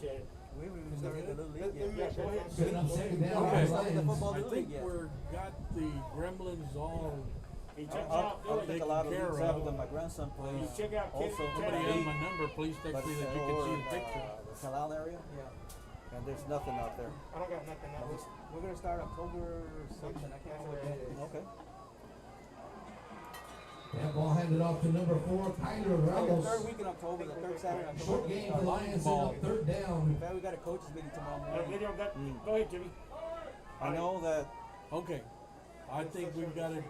appreciate it. We haven't started the little league yet. Yeah, go ahead. Set up second down. Okay. Lions. I think we're got the gremlins all. Hey, check I'll out, take a lot of leagues out because my grandson plays. you check out Also, Somebody Kenedy. has my number, please text me that you can see the picture. The Calal area, yeah. And there's nothing out there. I don't got nothing else. We're gonna start October something. I can't remember what that is. Okay. That ball handed off to number 4, Tyler The Ramos. third week in October, the third Saturday in October. Short game for the Lions. Set up third down. In fact, we got a coaches meeting tomorrow morning. Video got, go ahead, Jimmy. I know that. Okay. I think we've got it.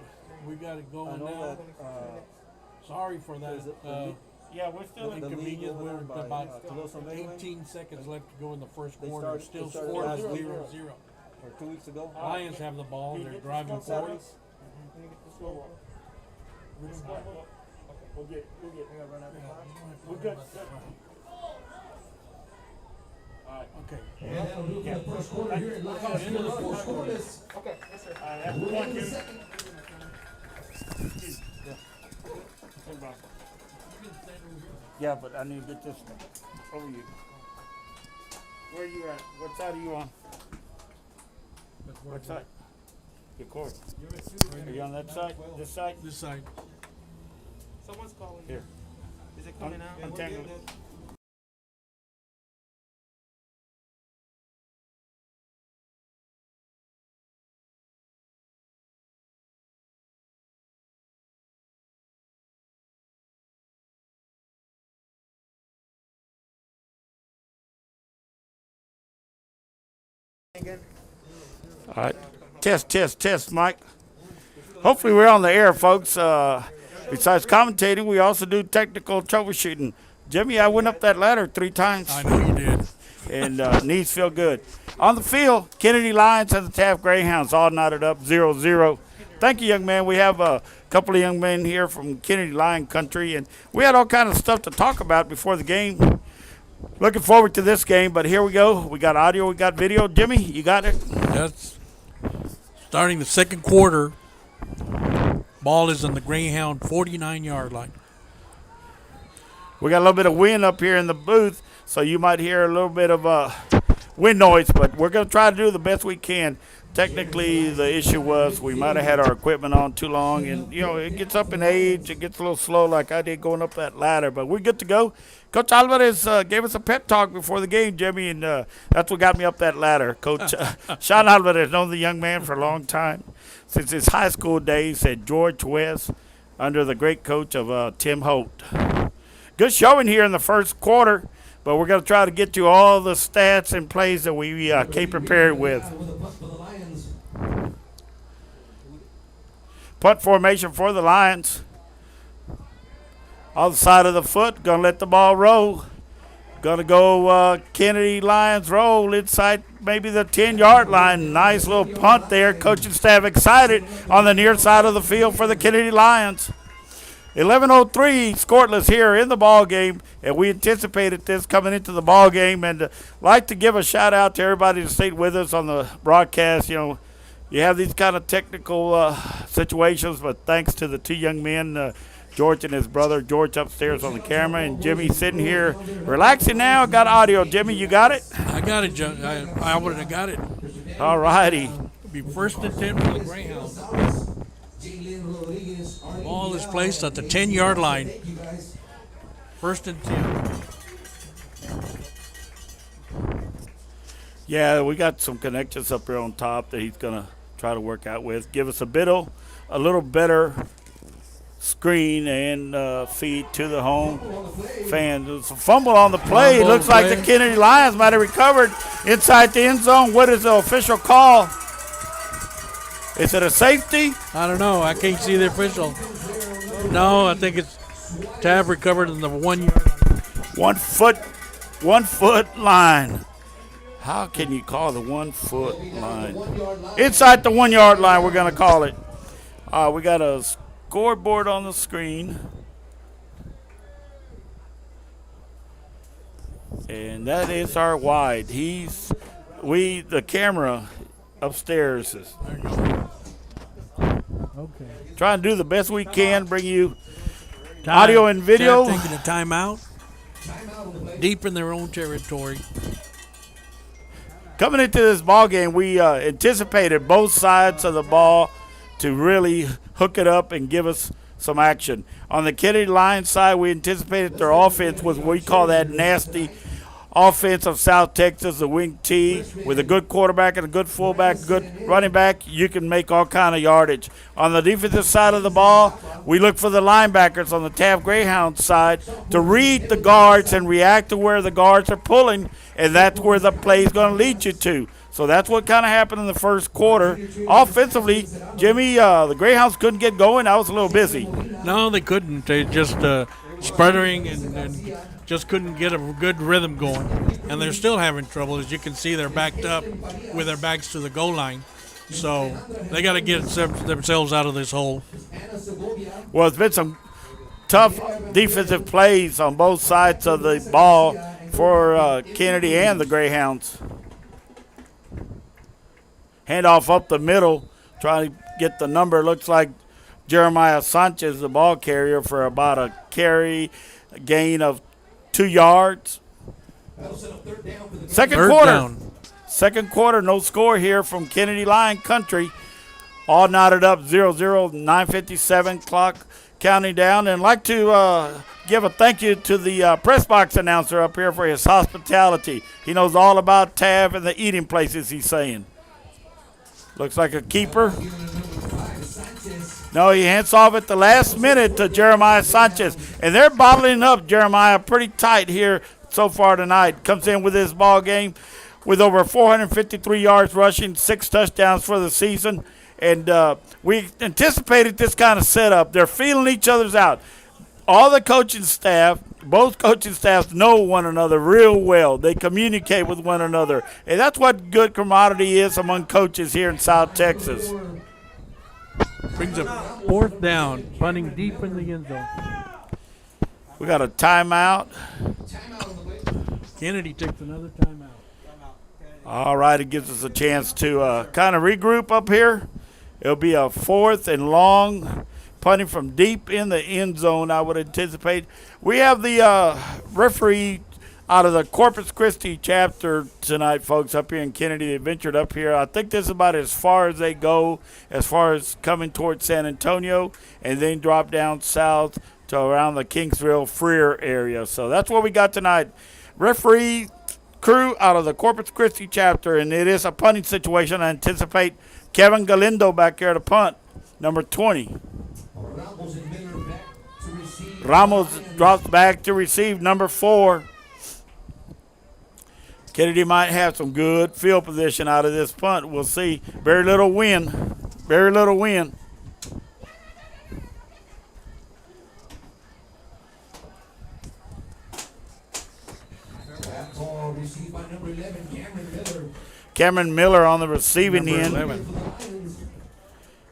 We got it I going know now. that. Sorry for that. Yeah, we're still The in. the league inconvenience. over We're there by, about Tolosa Midway. 18 seconds left to go in the first They quarter. started- Still they started score last week. 0-0. Or 2 weeks ago. Lions have the ball. They're driving On forward. Saturdays. Can you get the scoreboard? Okay, we'll get it. We'll get I gotta run out the clock. We're good. Alright. Okay. And that'll do it for the first quarter here at Lions. End of the Still first quarter. scoreless. Okay, yes, sir. Alright, that's We're one, in the Jimmy. second. Yeah, but I need to get this over you. Where are you at? What side are you on? What side? Your court. Are you on that side? This side? This side. Someone's calling. Here. Is it coming out? Untangle it. All right. Test, Mike. Hopefully we're on the air, folks. Besides commentating, we also do technical troubleshooting. Jimmy, I went up that ladder 3 times. I know you did. And knees feel good. On the field, Kenedy Lions and the Taft Greyhounds all knotted up 0-0. Thank you, young man. We have a couple of young men here from Kenedy Lion Country, and we had all kind of stuff to talk about before the game. Looking forward to this game, but here we go. We got audio, we got video. Jimmy, you got it? That's starting the second quarter. Ball is on the Greyhound 49-yard line. We got a little bit of wind up here in the booth, so you might hear a little bit of wind noise, but we're going to try to do the best we can. Technically, the issue was we might have had our equipment on too long, and, you know, it gets up in age. It gets a little slow like I did going up that ladder, but we're good to go. Coach Alvarez gave us a pep talk before the game, Jimmy, and that's what got me up that ladder. Coach Sean Alvarez, known the young man for a long time, since his high school days at George West under the great coach of Tim Holt. Good showing here in the first quarter, but we're going to try to get to all the stats and plays that we came prepared with. Punt formation for the Lions. On the side of the foot, going to let the ball roll. Going to go Kenedy Lions roll inside maybe the 10-yard line. Nice little punt there. Coaching staff excited on the near side of the field for the Kenedy Lions. 11:03 scoreless here in the ball game, and we anticipated this coming into the ball game. And like to give a shout out to everybody that stayed with us on the broadcast. You know, you have these kind of technical situations, but thanks to the 2 young men, George and his brother, George upstairs on the camera, and Jimmy sitting here relaxing now. Got audio. Jimmy, you got it? I got it, Joe. I would have got it. All righty. It'll be first attempt for the Greyhounds. Ball is placed at the 10-yard line. First and 10. Yeah, we got some connections up here on top that he's going to try to work out with. Give us a little better screen and feed to the home fans. There's a fumble on the play. It looks like the Kenedy Lions might have recovered inside the end zone. What is the official call? Is it a safety? I don't know. I can't see the official. No, I think it's Taft recovered in the 1 yard. 1 foot line. How can you call the 1 foot line? Inside the 1 yard line, we're going to call it. We got a scoreboard on the screen. And that is our wide. The camera upstairs is Okay. trying to do the best we can, bring you audio and video. Taking a timeout. Deep in their own territory. coming into this ball game, we anticipated both sides of the ball to really hook it up and give us some action. On the Kenedy Lions side, we anticipated their offense was what we call that nasty offense of South Texas, the wing T, with a good quarterback and a good fullback, good running back. You can make all kind of yardage. On the defensive side of the ball, we look for the linebackers on the Taft Greyhounds side to read the guards and react to where the guards are pulling, and that's where the play is going to lead you to. So that's what kind of happened in the first quarter. Offensively, Jimmy, the Greyhounds couldn't get going. I was a little busy. No, they couldn't. They just sputtering and just couldn't get a good rhythm going. And they're still having trouble. As you can see, they're backed up with their backs to the goal line. So they got to get themselves out of this hole. Well, it's been some tough defensive plays on both sides of the ball for Kenedy and the Greyhounds. Handoff up the middle, trying to get the number. Looks like Jeremiah Sanchez, the ball carrier, for about a carry gain of 2 yards. Second quarter, no score here from Kenedy Lion Country. All knotted up 0-0, 9:57 clock counting down. And I'd like to give a thank you to the press box announcer up here for his hospitality. He knows all about Taft and the eating places, he's saying. Looks like a keeper. No, he hands off at the last minute to Jeremiah Sanchez. And they're bottling up Jeremiah pretty tight here so far tonight. Comes in with this ball game with over 453 yards rushing, 6 touchdowns for the season. And we anticipated this kind of setup. They're feeling each other's out. All the coaching staff, both coaching staffs know one another real well. They communicate with one another. And that's what good camaraderie is among coaches here in South Texas. Brings a 4th down, punting deep in the end zone. We got a timeout. Kenedy takes another timeout. All right, it gives us a chance to kind of regroup up here. It'll be a 4th and long, punting from deep in the end zone, I would anticipate. We have the referee out of the Corpus Christi chapter tonight, folks, up here in Kenedy. They ventured up here. I think this is about as far as they go, as far as coming towards San Antonio, and then drop down south to around the Kingsville Freer area. So that's what we got tonight. Referee crew out of the Corpus Christi chapter, and it is a punting situation. I anticipate Kevin Galindo back there to punt, number 20. Ramos drops back to receive, number 4. Kenedy might have some good field position out of this punt. We'll see. Very little wind. Very little wind. Cameron Miller on the receiving end.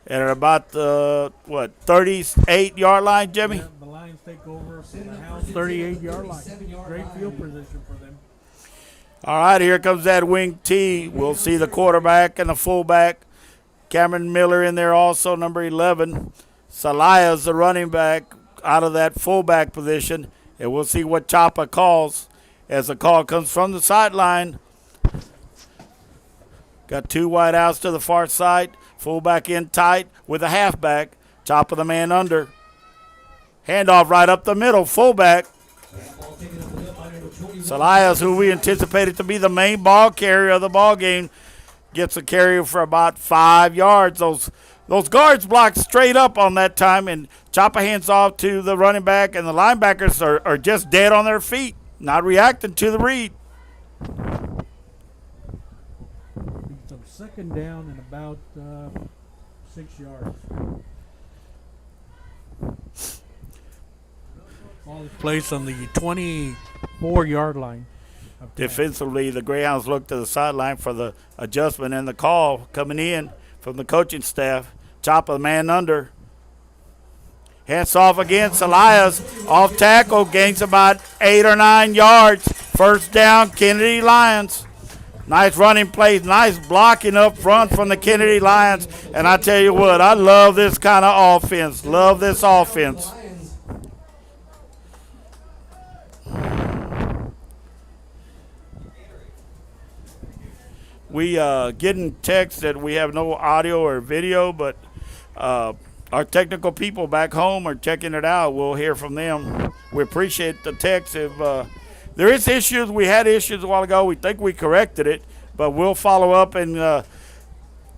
At about the, 38-yard line, Jimmy? Yeah, the Lions take over from the house, 38-yard line. Great field position for them. All right, here comes that wing T. We'll see the quarterback and the fullback. Cameron Miller in there also, number 11. Salaya's the running back out of that fullback position. And we'll see what Chapa calls as the call comes from the sideline. Got 2 wide outs to the far side. Fullback in tight with a halfback. Chapa the man under. Handoff right up the middle. Fullback. Salayas, who we anticipated to be the main ball carrier of the ball game, gets a carry for about 5 yards. Those guards blocked straight up on that time, and Chapa hands off to the running back, and the linebackers are just dead on their feet, not reacting to the read. So 2nd down and about 6 yards. Ball is placed on the 24-yard line. Defensively, the Greyhounds look to the sideline for the adjustment and the call coming in from the coaching staff. Chop a man under. Hands off again. Salayas off tackle, gains about 8 or 9 yards. 1st down, Kenedy Lions. Nice running plays, nice blocking up front from the Kenedy Lions. And I tell you what, I love this kind of offense. Love this offense. We getting texts that we have no audio or video, but our technical people back home are checking it out. We'll hear from them. We appreciate the text. If there is issues, we had issues a while ago. We think we corrected it, but we'll follow up and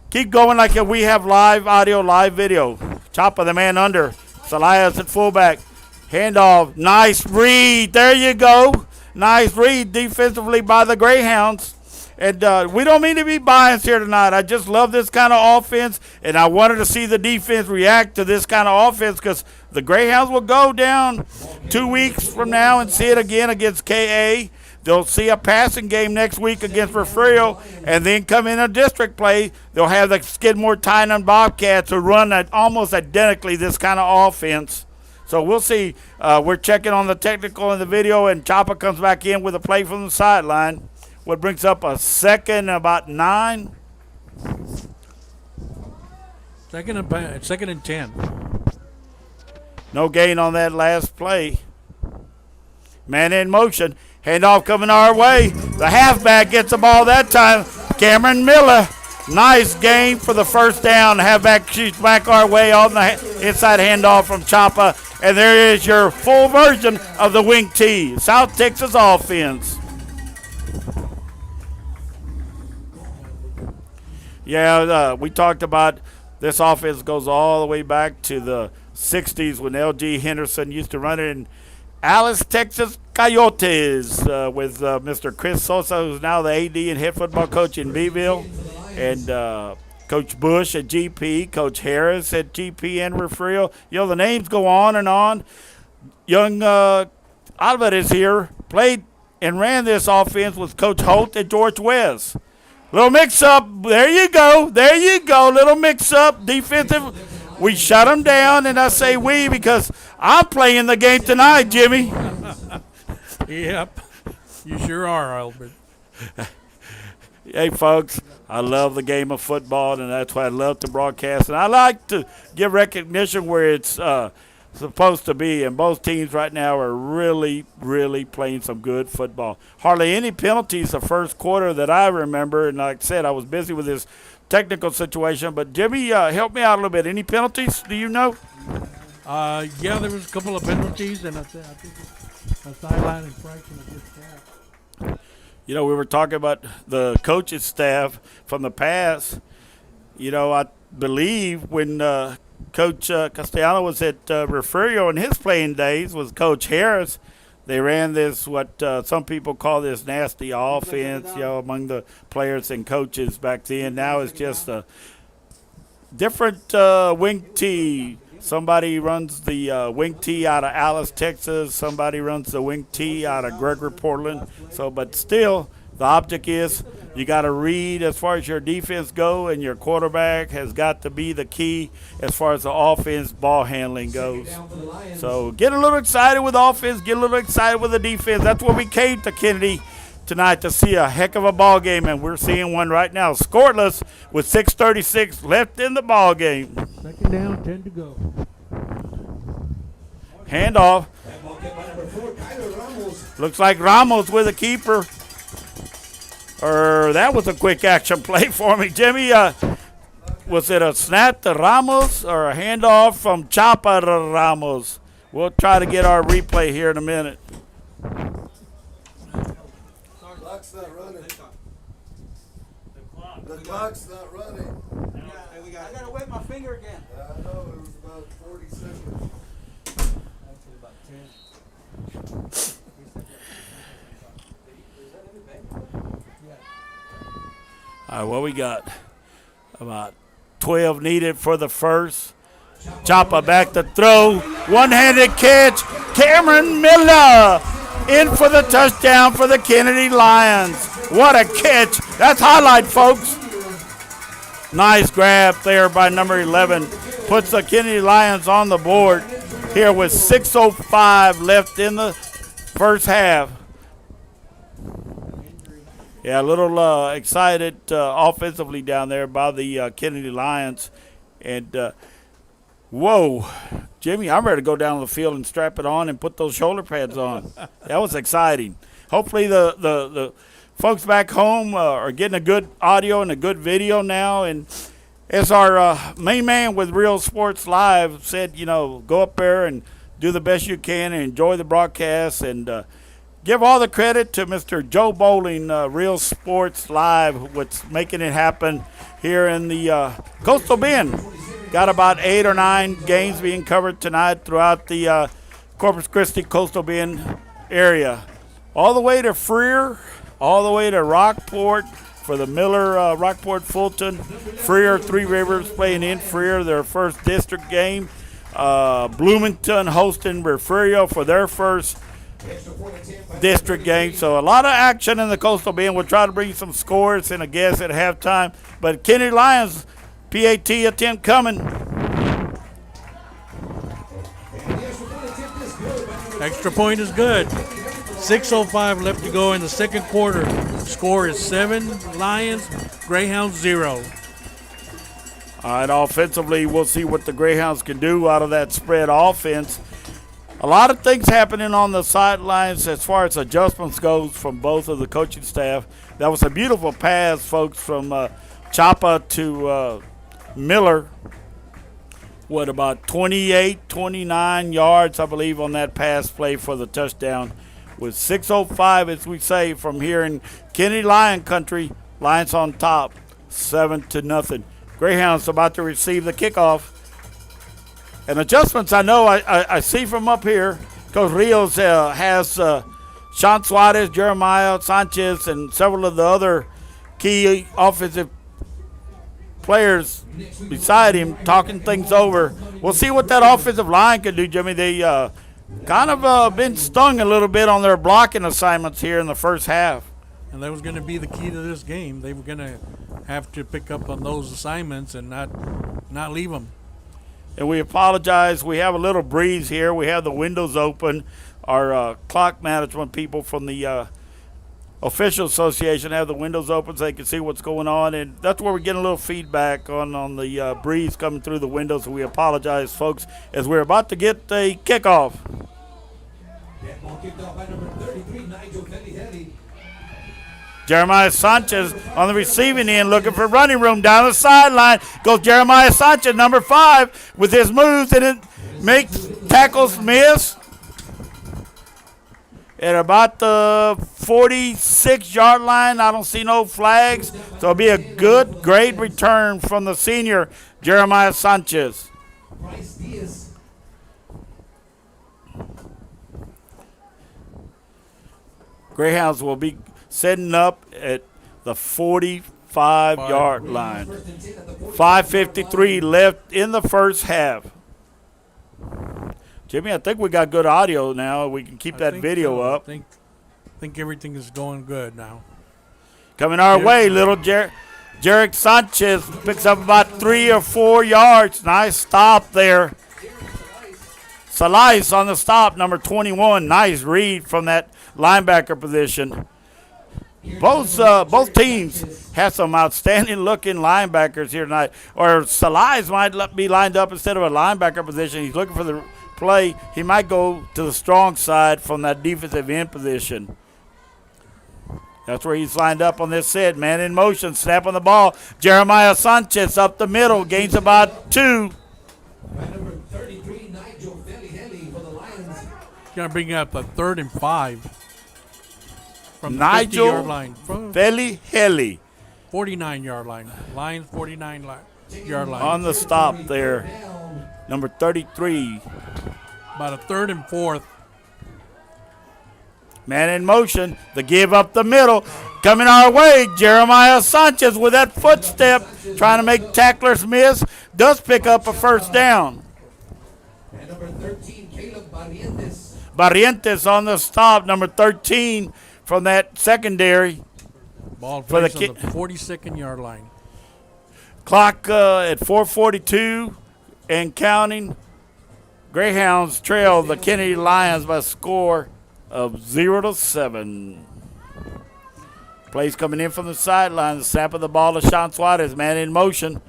keep going like we have live audio, live video. Chop of the man under. Salias at fullback. Handoff. Nice read. There you go. Nice read defensively by the Greyhounds. And we don't mean to be biased here tonight. I just love this kind of offense, and I wanted to see the defense react to this kind of offense because the Greyhounds will go down 2 weeks from now and see it again against KA. They'll see a passing game next week against Refugio, and then come in a district play. They'll have the Skidmore Tynan Bobcats who run almost identically this kind of offense. So we'll see. We're checking on the technical and the video, and Choppa comes back in with a play from the sideline. What brings up a second and about 9. Second and 10. No gain on that last play. Man in motion. Handoff coming our way. The halfback gets the ball that time. Cameron Miller. Nice game for the first down. The halfback shoots back our way on the inside handoff from Choppa. And there is your full version of the wing T. South Texas offense. Yeah, we talked about this offense goes all the way back to the 60s when L.G. Henderson used to run it in Alice, Texas Coyotes with Mr. Chris Sosa, who's now the AD and head football coach in Beeville, and Coach Bush at GP, Coach Harris at GP and Refugio. You know, the names go on and on. Young Alvarez here played and ran this offense with Coach Holt at George West. Little mix-up. There you go. There you go. Little mix-up. Defensive. We shut them down, and I say we because I'm playing the game tonight, Jimmy. Yep. You sure are, Albert. Hey, folks, I love the game of football, and that's why I love to broadcast. And I like to give recognition where it's supposed to be, and both teams right now are really, really playing some good football. Hardly any penalties the first quarter that I remember, and like I said, I was busy with this technical situation. But, Jimmy, help me out a little bit. Any penalties, do you know? Yeah, there was a couple of penalties, and I think a sideline infraction of this cap. You know, we were talking about the coaching staff from the past. You know, I believe when Coach Castellano was at Refugio in his playing days was Coach Harris. They ran this, what some people call this nasty offense, you know, among the players and coaches back then. Now it's just a different wing tee. Somebody runs the wing tee out of Alice, Texas. Somebody runs the wing tee out of Gregory, Portland. So, but still, the object is you got to read as far as your defense go, and your quarterback has got to be the key as far as the offense ball handling goes. So get a little excited with offense, get a little excited with the defense. That's what we came to Kenedy tonight to see a heck of a ball game, and we're seeing one right now. Scoreless with 6:36 left in the ball game. Second down, 10 to go. Handoff. Looks like Ramos with a keeper. Or that was a quick action play for me, Jimmy. Was it a snap to Ramos or a handoff from Choppa to Ramos? We'll try to get our replay here in a minute. Clock's not running. The clock's not running. I gotta wet my finger again. I know, it was about 40 seconds. Actually, about 10. All right, what we got? About 12 needed for the first. Choppa back to throw. One-handed catch. Cameron Miller in for the touchdown for the Kenedy Lions. What a catch. That's highlight, folks. Nice grab there by number 11. Puts the Kenedy Lions on the board here with 6:05 left in the first half. Yeah, a little excited offensively down there by the Kenedy Lions. And, whoa, Jimmy, I'm ready to go down the field and strap it on and put those shoulder pads on. That was exciting. Hopefully the folks back home are getting a good audio and a good video now. And as our main man with Real Sports Live said, go up there and do the best you can and enjoy the broadcast. And give all the credit to Mr. Joe Bowling, Real Sports Live, what's making it happen here in the Coastal Bend. Got about 8 or 9 games being covered tonight throughout the Corpus Christi Coastal Bend area. All the way to Freer, all the way to Rockport for the Miller, Rockport, Fulton. Freer, Three Rivers playing in Freer, their first district game. Bloomington hosting Refugio for their first district game. So a lot of action in the Coastal Bend. We'll try to bring some scores and a guess at halftime. But Kenedy Lions, PAT attempt coming. Extra point is good. 6:05 left to go in the second quarter. Score is 7 Lions, Greyhounds 0. All right, offensively, we'll see what the Greyhounds can do out of that spread offense. A lot of things happening on the sidelines as far as adjustments goes from both of the coaching staff. That was a beautiful pass, folks, from Chapa to Miller. What, about 28, 29 yards, I believe, on that pass play for the touchdown. With 6:05, as we say, from here in Kenedy Lion Country, Lions on top, 7-0. Greyhounds about to receive the kickoff. And adjustments, I know I see from up here. Coach Rios has Sean Suarez, Jeremiah Sanchez, and several of the other key offensive players beside him talking things over. We'll see what that offensive line can do, Jimmy. They kind of been stung a little bit on their blocking assignments here in the first half. And that was going to be the key to this game. They were going to have to pick up on those assignments and not leave them. And we apologize. We have a little breeze here. We have the windows open. Our clock management people from the official association have the windows open so they can see what's going on. And that's where we're getting a little feedback on the breeze coming through the windows. So we apologize, folks, as we're about to get the kickoff. That ball kicked off by number 33, Nigel Kenedy. Jeremiah Sanchez on the receiving end looking for running room down the sideline. Goes Jeremiah Sanchez, number 5, with his moves, and it makes tackles miss at about the 46-yard line. I don't see no flags, so it'll be a good, great return from the senior, Jeremiah Sanchez. Greyhounds will be setting up at the 45-yard line. 5:53 left in the first half. Jimmy, I think we got good audio now. We can keep that video up. I think everything is going good now. Coming our way, little Jarek Sanchez picks up about 3 or 4 yards. Nice stop there. Salais on the stop, number 21. Nice read from that linebacker position. Both teams have some outstanding-looking linebackers here tonight. Or Salais might be lined up instead of a linebacker position. He's looking for the play. He might go to the strong side from that defensive end position. That's where he's lined up on this set. Man in motion, snap on the ball. Jeremiah Sanchez up the middle, gains about 2. Number 33, Nigel Kenedy for the Lions. Going to bring up a 3rd and 5. From Nigel the 50-yard line. From Heli 49-yard line. Lions 49-yard line. on the stop there. Number 33. About a 3rd and 4th. Man in motion. The give up the middle. Coming our way, Jeremiah Sanchez with that footstep. Trying to make tacklers miss. Does pick up a first down. And number 13, Caleb Barrientos. Barrientos on the stop. Number 13 from that secondary. Ball for the placed on the 42nd yard line. Clock at 4:42 and counting. Greyhounds trail the Kenedy Lions by a score of 0-7. Plays coming in from the sideline. The snap of the ball to Sean Suarez. Man in motion.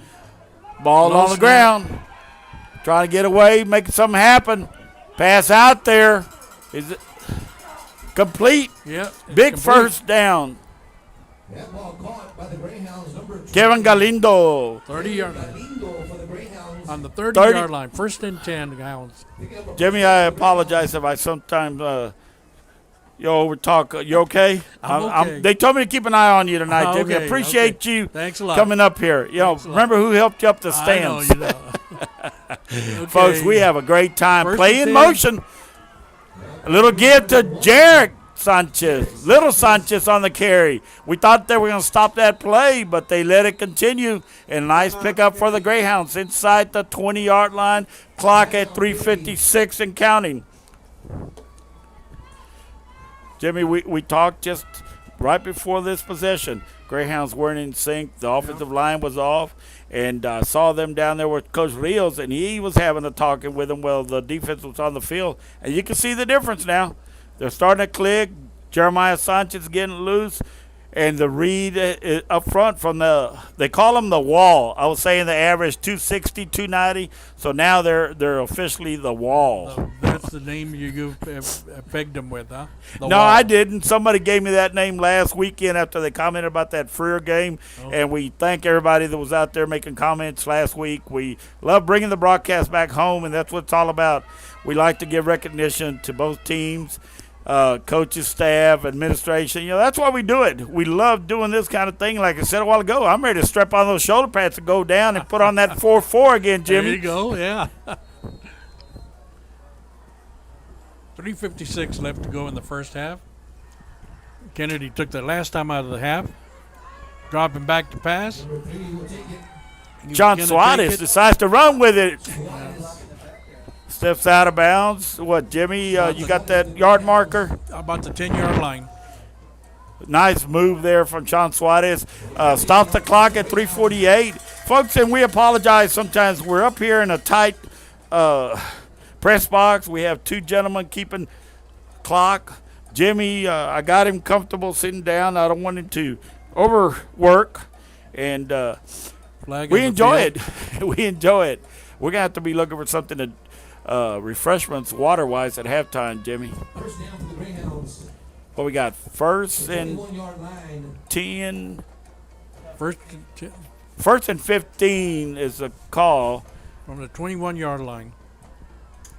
Ball on the ground. Trying to get away, making something happen. Pass out there. Is it complete? Yeah. Big complete. First down. That ball caught by the Greyhounds, number 20. Kevin Galindo. 30-yard line. Galindo for the Greyhounds. On the 30-yard line. 1st and 10, Hounds. Jimmy, I apologize if I sometimes overtalk. You okay? I'm okay. They told me to keep an eye on you tonight, Jimmy. Okay, Appreciate okay. you Thanks a lot. coming up here. Remember who helped you up the stands. I know, Okay. Folks, we have a great time. 1st Play and in 10. motion. A little give to Jarek Sanchez. Little Sanchez on the carry. We thought they were going to stop that play, but they let it continue. And nice pickup for the Greyhounds inside the 20-yard line. Clock at 3:56 and counting. Jimmy, we talked just right before this possession. Greyhounds weren't in sync. The offensive line was off. And I saw them down there with Coach Rios, and he was having a talking with them while the defense was on the field. And you can see the difference now. They're starting to click. Jeremiah Sanchez getting loose. And the read up front from they call him the wall. I was saying the average 260, 290. So now they're officially the wall. That's the name you pegged them with, huh? The No, Wall. I didn't. Somebody gave me that name last weekend after they commented about that Freer game. Oh. And we thank everybody that was out there making comments last week. We love bringing the broadcast back home, and that's what it's all about. We like to give recognition to both teams. Coaches, staff, administration. That's why we do it. We love doing this kind of thing. Like I said a while ago, I'm ready to strap on those shoulder pads and go down and put on that 4-4 again, Jimmy. There you go, yeah. 3:56 left to go in the first half. Kenedy took the last time out of the half. Dropping back to pass. Number 3 will take it. John Gonna Suarez take it. decides to run with it. Suarez. Steps out of bounds. What, Jimmy, you got that yard marker? About the 10-yard line. Nice move there from John Suarez. Stops the clock at 3:48. Folks, and we apologize. Sometimes we're up here in a tight press box. We have two gentlemen keeping clock. Jimmy, I got him comfortable sitting down. I don't want him to overwork. And Flag we on the enjoy field. it. We enjoy it. We're going to have to be looking for something to refreshments water-wise at halftime, Jimmy. First down for the Greyhounds. What we got? First and 21-yard line. 10. First and 10 First and 15 is a call. from the 21-yard line.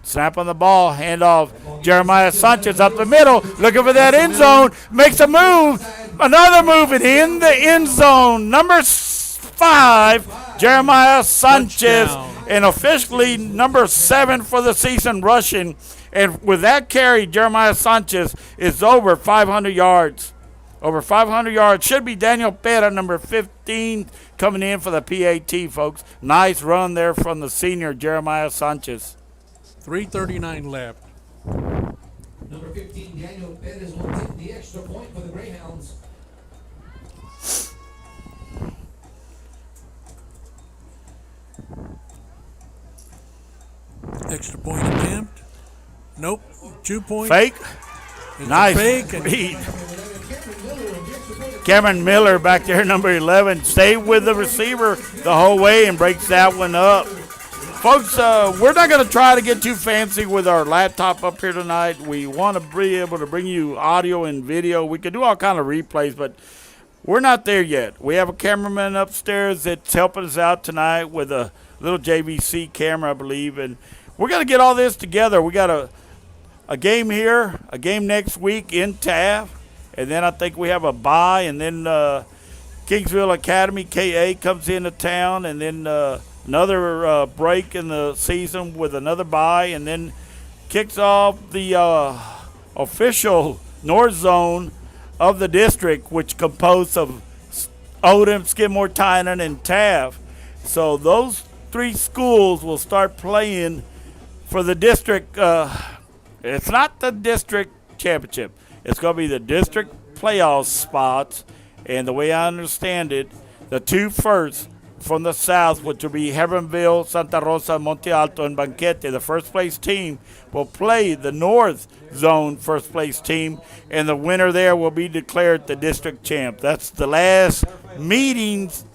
Snap on the ball, handoff. Jeremiah Sanchez up the middle, looking for that end zone. Makes a move, another move, and in the end zone. Number 5, Jeremiah Sanchez, Touchdown. and officially number 7 for the season rushing. And with that carry, Jeremiah Sanchez is over 500 yards. Over 500 yards. Should be Daniel Pera, number 15, coming in for the PAT, folks. Nice run there from the senior Jeremiah Sanchez. 3:39 left. Number 15, Daniel Perez will take the extra point for the Greyhounds. Extra point attempt. Nope. 2 points. Fake. It's Nice a fake. And read. Cameron Miller back there, number 11, stayed with the receiver the whole way and breaks that one up. Folks, we're not going to try to get too fancy with our laptop up here tonight. We want to be able to bring you audio and video. We could do all kind of replays, but we're not there yet. We have a cameraman upstairs that's helping us out tonight with a little JVC camera, I believe, and we're going to get all this together. We got a game here, a game next week in Taft, and then I think we have a bye, and then Kingsville Academy, KA, comes into town, and then another break in the season with another bye, and then kicks off the official North Zone of the district, which composed of Odom, Skidmore, Tynan, and Taft. So those 3 schools will start playing for the district. It's not the district championship. It's going to be the district playoff spots. And the way I understand it, the 2 first from the south, which will be Heronville, Santa Rosa, Monte Alto, and Banquete, the first place team, will play the North Zone first place team, and the winner there will be declared the district champ. That's the last minutes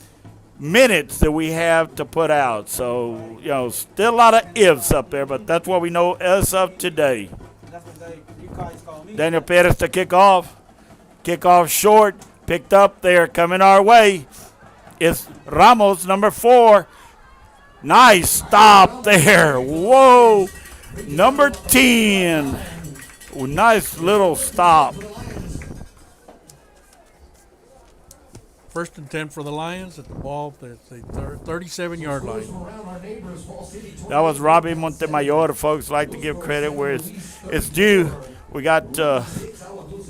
that we have to put out. So, still a lot of ifs up there, but that's what we know as of today. That's what you guys call me. Daniel Perez to kick off. Kick off short. Picked up there, coming our way. It's Ramos, number 4. Nice stop there. Whoa. Number 10. Ooh, nice little stop. First and 10 for the Lions at the ball at the 37-yard line. That was Robbie Montemayor. Folks like to give credit where it's due. We got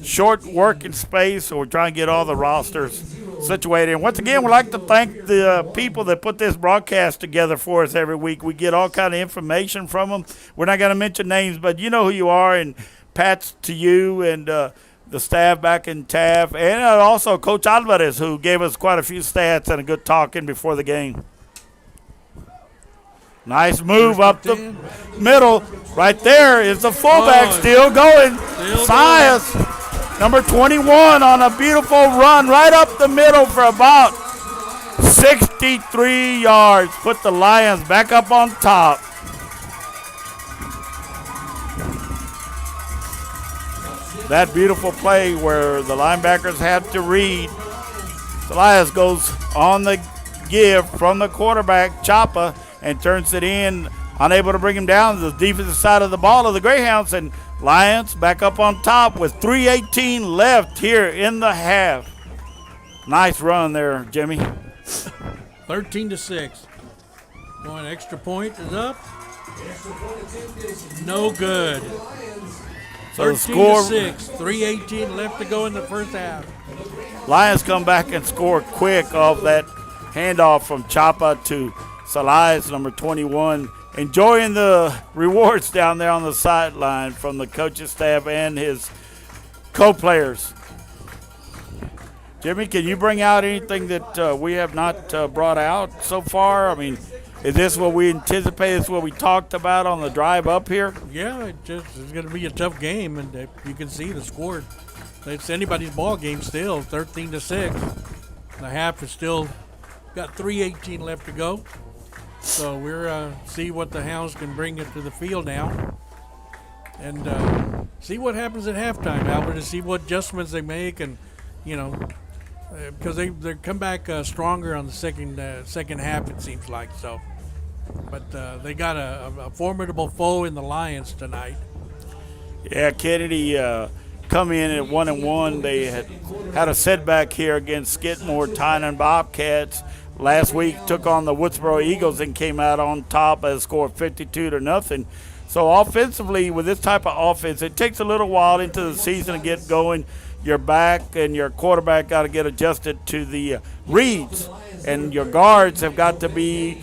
short working space, so we're trying to get all the rosters situated. And once again, we'd like to thank the people that put this broadcast together for us every week. We get all kind of information from them. We're not going to mention names, but you know who you are, and Pat's to you and the staff back in Taft, and also Coach Alvarez, who gave us quite a few stats and a good talking before the game. Nice move up the middle. Right there is the fullback still going. Sias, number 21, on a beautiful run right up the middle for about 63 yards. Put the Lions back up on top. That beautiful play where the linebackers had to read. Elias goes on the give from the quarterback, Chapa, and turns it in, unable to bring him down to the defensive side of the ball of the Greyhounds, and Lions back up on top with 3:18 left here in the half. Nice run there, Jimmy. 13-6. Going extra point is up. No good. So the score, 13-6. 3:18 left to go in the first half. Lions come back and score quick off that handoff from Chapa to Salais, number 21. Enjoying the rewards down there on the sideline from the coaching staff and his co-players. Jimmy, can you bring out anything that we have not brought out so far? I mean, is this what we anticipated? Is what we talked about on the drive up here? Yeah, it's going to be a tough game, and you can see the score. It's anybody's ball game still, 13-6. The half is still got 3:18 left to go. So we're see what the Hounds can bring it to the field now, and see what happens at halftime, Albert, to see what adjustments they make, and because they come back stronger on the second half, it seems like. So, but they got a formidable foe in the Lions tonight. Yeah, Kenedy come in at 1-1. They had a setback here against Skidmore Tynan Bobcats. Last week took on the Woodsboro Eagles and came out on top at a score of 52-0. So offensively, with this type of offense, it takes a little while into the season to get going. Your back and your quarterback got to get adjusted to the reads, and your guards have got to be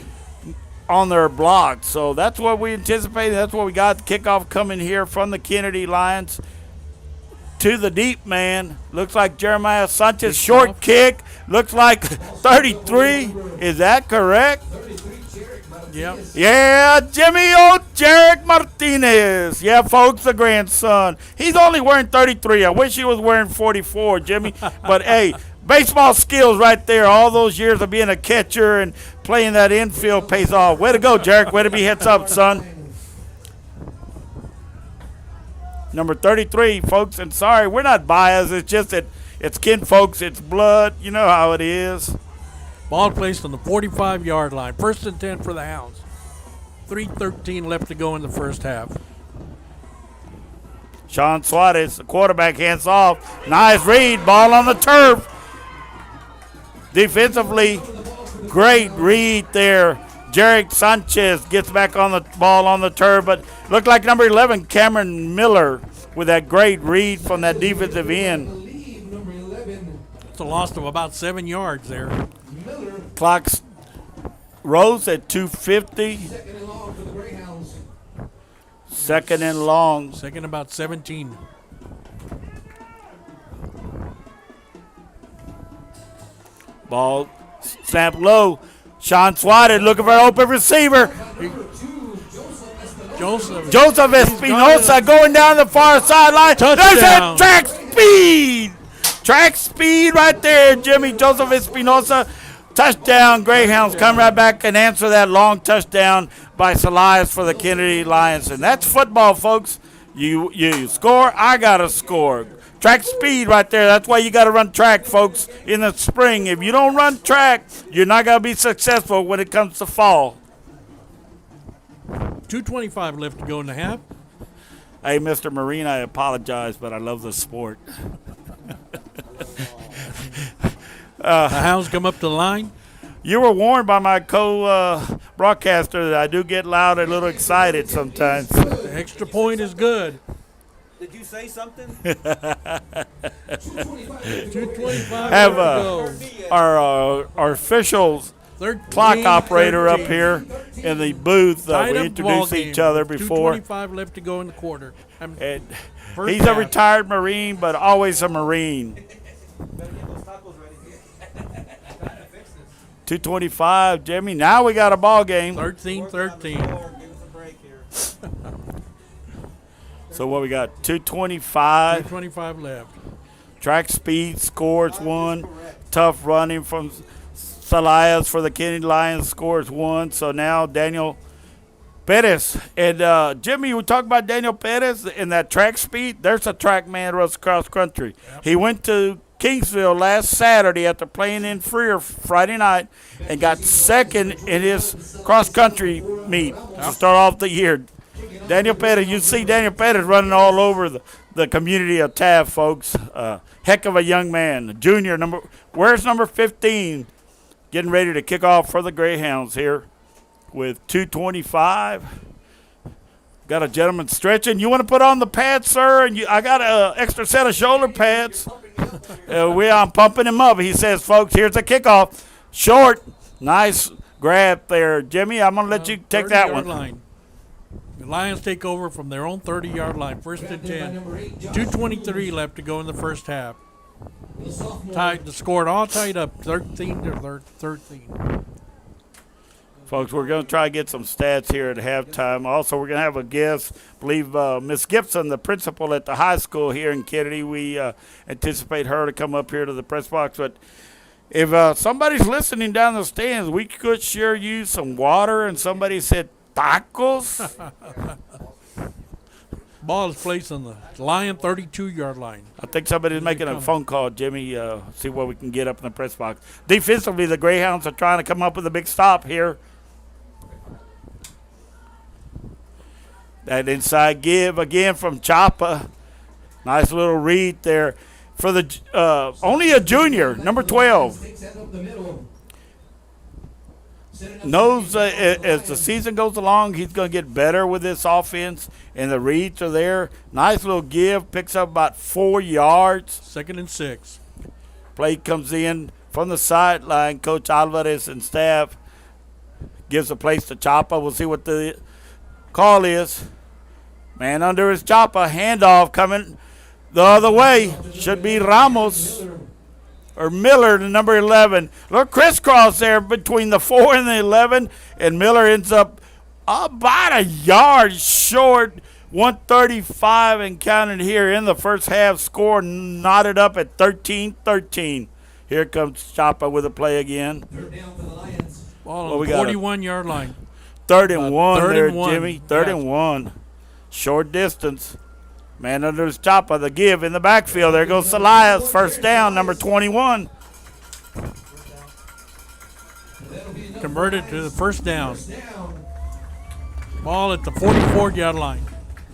on their blocks. So that's what we anticipated. That's what we got. Kickoff coming here from the Kenedy Lions to the deep man. Looks like Jeremiah Sanchez. Short kick. Looks like 33. Is that correct? Yep. Yeah, Jimmy Jarek Martinez. Yeah, folks, the grandson. He's only wearing 33. I wish he was wearing 44, Jimmy. But, hey, baseball skills right there. All those years of being a catcher and playing that infield pays off. Way to go, Jarek. Way to be heads up, son. Number 33, folks. And sorry, we're not biased. It's just that it's kin folks. It's blood. You know how it is. Ball placed on the 45-yard line. First and 10 for the Hounds. 3:13 left to go in the first half. Sean Suarez, the quarterback, hands off. Nice read. Ball on the turf. Defensively, great read there. Jarek Sanchez gets back on the ball on the turf, but looked like number 11, Cameron Miller, with that great read from that defensive end. It's a loss of about 7 yards there. Clock rose at 2:50. Second and long. Second about 17. Ball snap low. Sean Suarez looking for an open receiver. Joseph Espinosa going down the far sideline. There's that track speed. Track speed right there, Jimmy. Joseph Espinosa. Touchdown. Greyhounds come right back and answer that long touchdown by Salais for the Kenedy Lions. And that's football, folks. You score, I got to score. Track speed right there. That's why you got to run track, folks, in the spring. If you don't run track, you're not going to be successful when it comes to fall. 2:25 left to go in the half. Hey, Mr. Marine, I apologize, but I love the sport. The Hounds come up to the line. You were warned by my co-broadcaster that I do get loud and a little excited sometimes. The extra point is good. Did you say something? 2:25 Have left to go. our officials 13, clock operator 13. up here in the booth. Tied We up ball introduced each game. other before. 2:25 left to go in the quarter. And First he's a half. retired Marine, but always a Marine. Better get those tacos ready. 2:25, Jimmy. Now we got a ball game. 13-13. Give us a break here. So what we got? 2:25. 2:25 left. Track speed scores one. Tough running from Salias for the Kenedy Lions scores one. So now Daniel Perez. And Jimmy, we talk about Daniel Perez and that track speed. There's a track man runs cross country. Yep. He went to Kingsville last Saturday after playing in Freer Friday night and got second in his cross country meet to start off the year. Daniel Perez, you see Daniel Perez running all over the community of Taft, folks. Heck of a young man. Junior, where's number 15? Getting ready to kick off for the Greyhounds here with 2:25. Got a gentleman stretching. You want to put on the pads, sir? And I got an extra set of shoulder pads. I'm pumping him up. He says, folks, here's a kickoff. Short. Nice grab there. Jimmy, I'm going to let you take that 30-yard one. Line. The Lions take over from their own 30-yard line. First and 10. 2:23 left to go in the first half. Tied, the score all tied up 13-13. Folks, we're going to try to get some stats here at halftime. Also, we're going to have a guest, I believe Miss Gibson, the principal at the high school here in Kenedy. We anticipate her to come up here to the press box. But if somebody's listening down the stands, we could sure use some water. And somebody said tacos. Ball is placed on the Lion 32-yard line. I think somebody's making a phone call, Jimmy, see what we can get up in the press box. Defensively, the Greyhounds are trying to come up with a big stop here. That inside give again from Chapa. Nice little read there for the only a junior, number 12. Knows as the season goes along, he's going to get better with this offense, and the reads are there. Nice little give, picks up about 4 yards. 2nd and 6. Play comes in from the sideline. Coach Alvarez and staff gives a place to Chapa. We'll see what the call is. Man under his Chapa. Handoff coming the other way. Should be Ramos or Miller, the number 11. Look, crisscross there between the 4 and the 11, and Miller ends up about a yard short. 135 and counted here in the first half. Score knotted up at 13-13. Here comes Chapa with a play again. Third down for the Lions. Ball Well, on we the got 41-yard line. 3rd and 1 3rd there, and 1. Jimmy. 3rd and 1. Short distance. Man under his Chapa, the give in the backfield. There goes Salias. First down, number 21. Converted to the first down. Ball at the 44-yard line.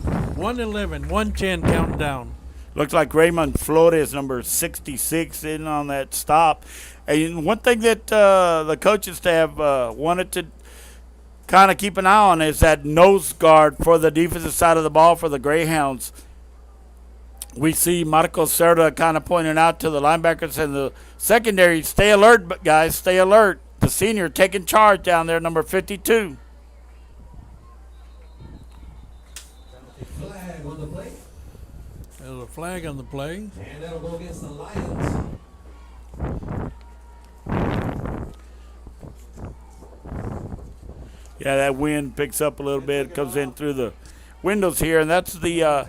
1:11, 1:10 counting down. Looks like Raymond Flores, number 66, in on that stop. And one thing that the coaching staff wanted to kind of keep an eye on is that nose guard for the defensive side of the ball for the Greyhounds. We see Marco Cerda kind of pointing out to the linebackers and the secondary, stay alert, guys, stay alert. The senior taking charge down there, number 52. Flag on the play. There's a flag on the play. And that'll go against the Lions. Yeah, that wind picks up a little bit, comes in through the windows here, and that's the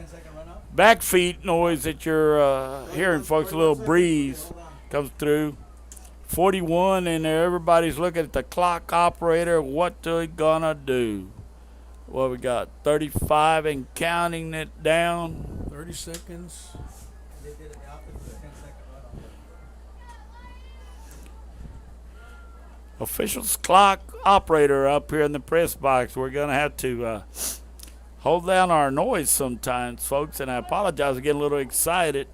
back feet noise that you're hearing, folks. A little breeze comes through. 41 in there. Everybody's looking at the clock operator. What they gonna do? Well, we got 35 and counting it down. 30 seconds. did it opted for the 10-second run on Officials clock operator up here in the press box. We're going to have to hold down our noise sometimes, folks, and I apologize for getting a little excited,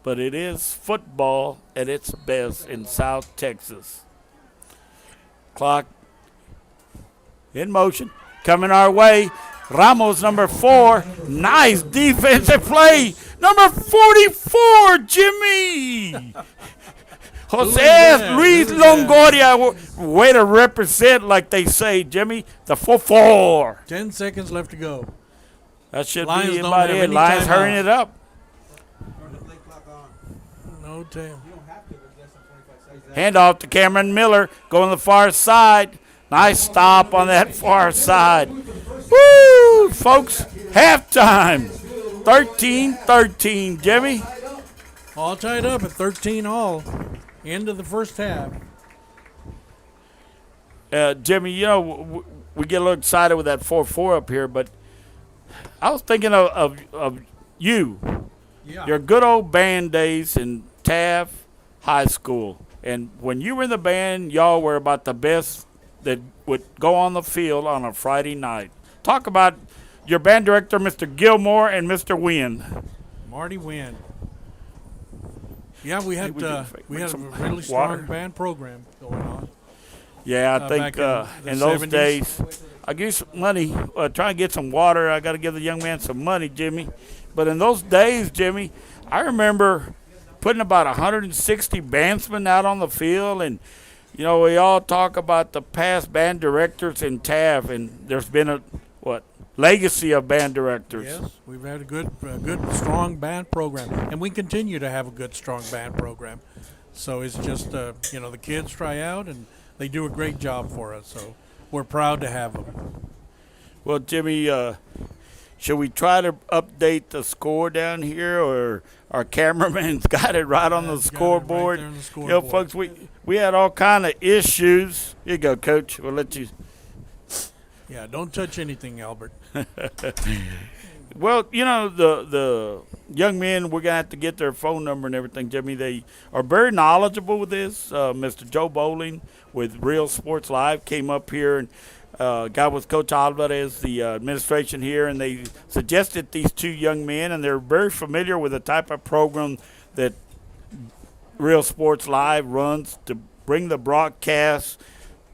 but it is football at its best in South Texas. Clock in motion, coming our way. Ramos, number 4. Nice defensive play. Number 44, Jimmy. Jose Luis Longoria. Way to represent, like they say, Jimmy. The 4-4. 10 seconds left to go. That should Lions be don't about have it. any Lions timeouts. hurrying it up. Turn the play clock on. No time. You don't have to, but less than 25 seconds. Handoff to Cameron Miller. Going to the far side. Nice stop on that far side. Woo, folks. Halftime. 13-13, Jimmy. All tied up at 13 all. End of the first half. Jimmy, you know, we get a little excited with that 4-4 up here, but I was thinking of you. Yeah. Your good old band days in Taft High School. And when you were in the band, y'all were about the best that would go on the field on a Friday night. Talk about your band director, Mr. Gilmore, and Mr. Wynn. Marty Wynn. Yeah, we had a some really strong water. band program going on. Yeah, I think back in the in those 70s. days, I give you some money, try and get some water. I got to give the young man some money, Jimmy. But in those days, Jimmy, I remember putting about 160 bandsmen out on the field. And, you know, we all talk about the past band directors in Taft, and there's been a, legacy of band directors. Yes, we've had a good, strong band program, and we continue to have a good, strong band program. So it's just, the kids try out, and they do a great job for us. So we're proud to have them. Well, Jimmy, should we try to update the score down here, or our cameraman's got it right on the scoreboard? Right there on the You scoreboard. know, folks, we had all kind of issues. Here you go, Coach. We'll let you. Yeah, don't touch anything, Albert. Well, you know, the young men, we're going to have to get their phone number and everything, Jimmy. They are very knowledgeable with this. Mr. Joe Bowling with Real Sports Live came up here and got with Coach Alvarez, the administration here, and they suggested these two young men, and they're very familiar with the type of program that Real Sports Live runs to bring the broadcast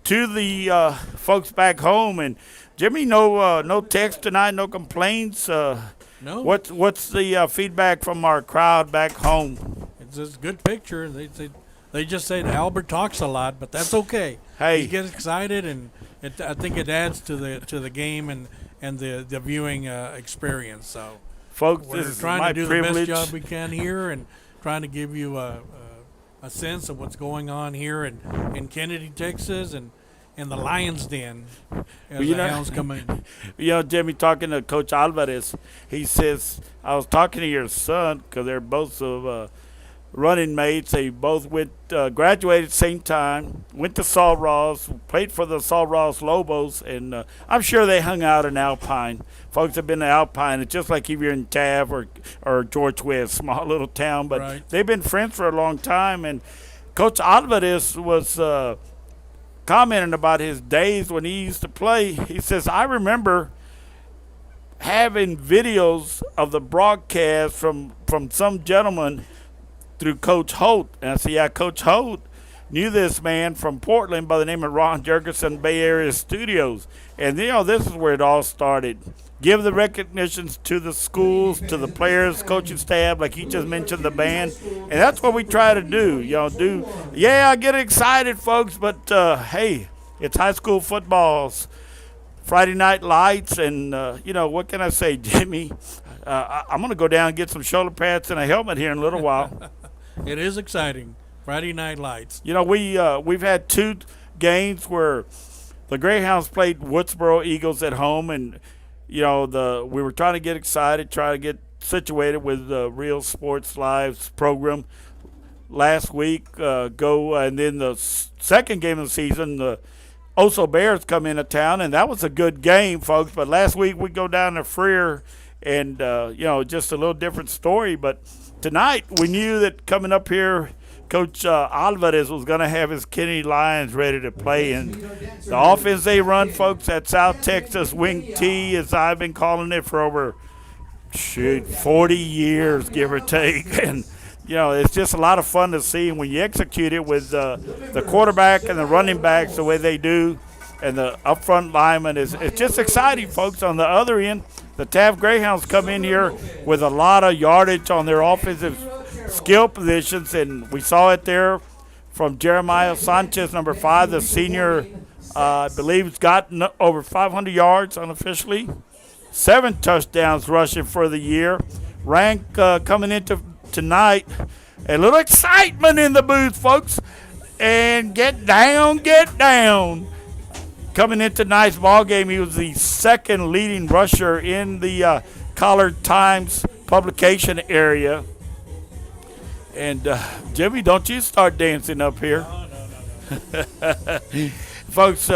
to the folks back home. And Jimmy, no text tonight, no complaints. No. What's the feedback from our crowd back home? It's a good picture. They just say that Albert talks a lot, but that's okay. Hey. He gets excited, and I think it adds to the game and the viewing experience. So Folks, we're this is trying my to do privilege. the best job we can here, and trying to give you a sense of what's going on here in Kenedy, Texas, and the Lions Den as the Hounds come in. You know, Jimmy, talking to Coach Alvarez, he says, I was talking to your son because they're both running mates. They both graduated at the same time, went to Saul Ross, played for the Saul Ross Lobos, and I'm sure they hung out in Alpine. Folks have been to Alpine. It's just like if you're in Taft or George West, small little town, but Right. they've been friends for a long time. And Coach Alvarez was commenting about his days when he used to play. He says, I remember having videos of the broadcast from some gentleman through Coach Holt. And I said, yeah, Coach Holt knew this man from Portland by the name of Ron Jurgensen, Bay Area Studios. And, you know, this is where it all started. Give the recognitions to the schools, to the players, coaching staff, like he just mentioned the band. And that's what we try to do. Yeah, I get excited, folks, but, hey, it's high school footballs, Friday night lights, and, what can I say, Jimmy? I'm going to go down and get some shoulder pads and a helmet here in a little while. It is exciting. Friday Night Lights. You know, we've had two games where the Greyhounds played Woodsboro Eagles at home, and we were trying to get excited, try to get situated with the Real Sports Live's program last week. And then the second game of the season, the Oso Bears come into town, and that was a good game, folks. But last week we go down to Freer, and just a little different story. But tonight we knew that coming up here, Coach Alvarez was going to have his Kenedy Lions ready to play. And the offense they run, folks, at South Texas Wing T, as I've been calling it for over, 40 years, give or take. And, it's just a lot of fun to see. And when you execute it with the quarterback and the running backs the way they do, and the up front linemen, it's just exciting, folks. On the other end, the Taft Greyhounds come in here with a lot of yardage on their offensive skill positions, and we saw it there from Jeremiah Sanchez, number 5, the senior. I believe he's gotten over 500 yards unofficially, 7 touchdowns rushing for the year. Rank coming into tonight, a little excitement in the booth, folks, and get down. Coming into tonight's ball game, he was the second leading rusher in the Collard Times publication area. And, Jimmy, don't you start dancing up here. No. Folks,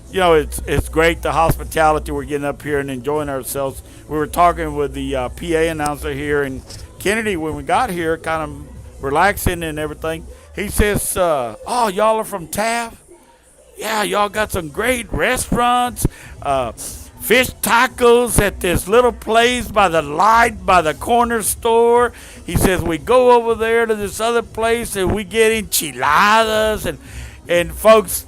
it's great, the hospitality we're getting up here and enjoying ourselves. We were talking with the PA announcer here in Kenedy when we got here, kind of relaxing and everything. He says, y'all are from Taft? Yeah, y'all got some great restaurants, fish tacos at this little place by the light, by the corner store. He says, we go over there to this other place and we get enchiladas. And folks,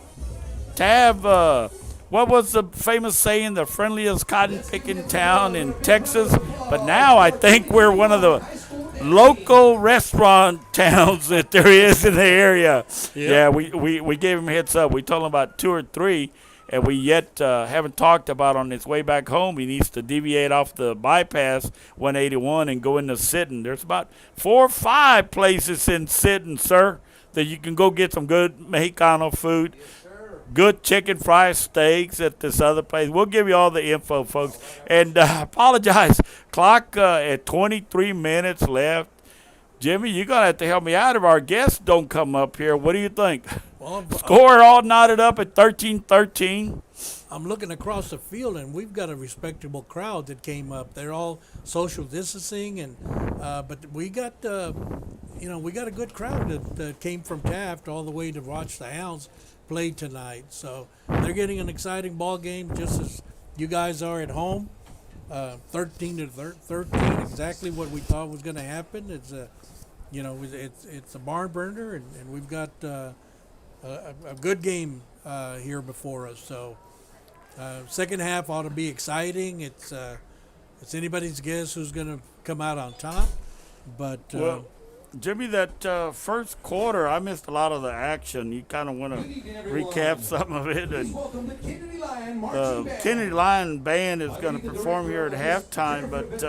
Taft, what was the famous saying, the friendliest cotton-picking town in Texas? But now I think we're one of the local restaurant towns that there is in the area. Yep. Yeah, we gave him a heads up. We told him about 2 or 3, and we yet haven't talked about on his way back home. He needs to deviate off the bypass 181 and go into Sitten. There's about 4 or 5 places in Sitten, sir, that you can go get some good Mexicano food. Good chicken fried steaks at this other place. We'll give you all the info, folks. And apologize. Clock at 23 minutes left. Jimmy, you're going to have to help me out if our guests don't come up here. What do you think? Well, score all knotted up at 13-13. I'm looking across the field, and we've got a respectable crowd that came up. They're all social distancing, and but we got we got a good crowd that came from Taft all the way to watch the Hounds play tonight. So they're getting an exciting ball game, just as you guys are at home. 13-13, exactly what we thought was going to happen. It's it's a barn burner, and we've got a good game here before us. So second half ought to be exciting. It's anybody's guess who's going to come out on top, but. Jimmy, that first quarter, I missed a lot of the action. You kind of want to recap some of it. And Kenedy Lion Band is going to perform here at halftime, but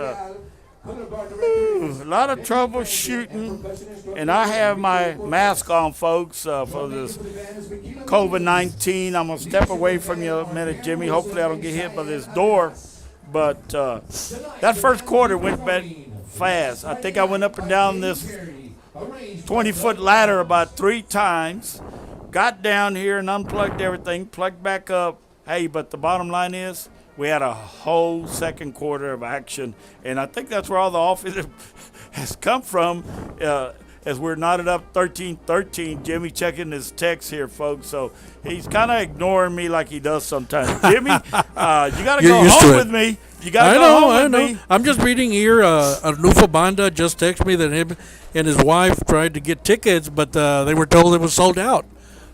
a lot of trouble shooting. And I have my mask on, folks, for this COVID-19. I'm going to step away from you a minute, Jimmy. Hopefully I don't get hit by this door. But that first quarter went back fast. I think I went up and down this 20-foot ladder about 3 times, got down here and unplugged everything, plugged back up. Hey, but the bottom line is we had a whole second quarter of action, and I think that's where all the offensive has come from, as we're knotted up 13-13. Jimmy checking his text here, folks, so he's kind of ignoring me like he does sometimes. Jimmy, you got to go home with me. You got to go home with me. I'm just reading here, Anufa Banda just texted me that him and his wife tried to get tickets, but they were told it was sold out.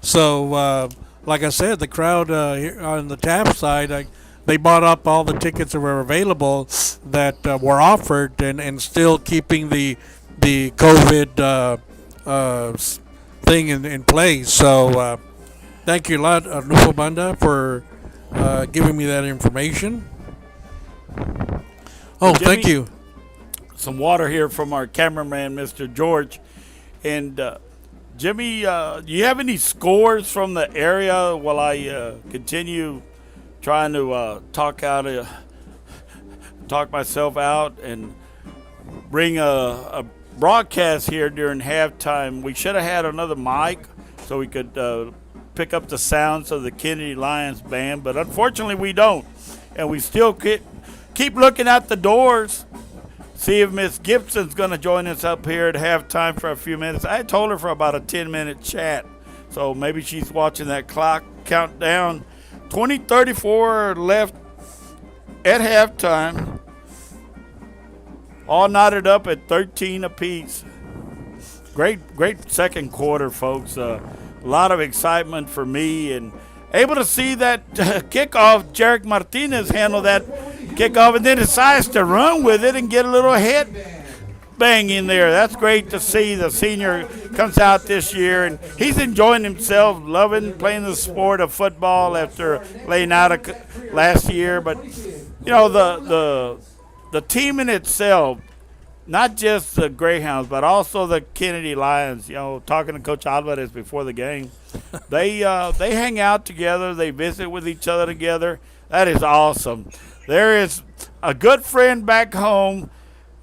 So, like I said, the crowd here on the Taft side, they bought up all the tickets that were available that were offered, and still keeping the COVID thing in place. So thank you a lot, Anufa Banda, for giving me that information. Oh, Jimmy, thank you. Some water here from our cameraman, Mr. George. And Jimmy, do you have any scores from the area while I continue trying to talk myself out and bring a broadcast here during halftime? We should have had another mic so we could pick up the sounds of the Kenedy Lions band, but unfortunately we don't. And we still keep looking at the doors see if Miss Gibson's going to join us up here at halftime for a few minutes. I told her for about a 10-minute chat, so maybe she's watching that clock countdown. 20:34 left at halftime. All knotted up at 13 apiece. Great second quarter, folks. A lot of excitement for me, and able to see that kickoff. Jarek Martinez handle that kickoff and then decides to run with it and get a little head bang in there. That's great to see. The senior comes out this year, and he's enjoying himself, loving playing the sport of football after laying out last year. But, you know, the team in itself, not just the Greyhounds, but also the Kenedy Lions. You know, talking to Coach Alvarez before the game, they hang out together. They visit with each other together. That is awesome. There is a good friend back home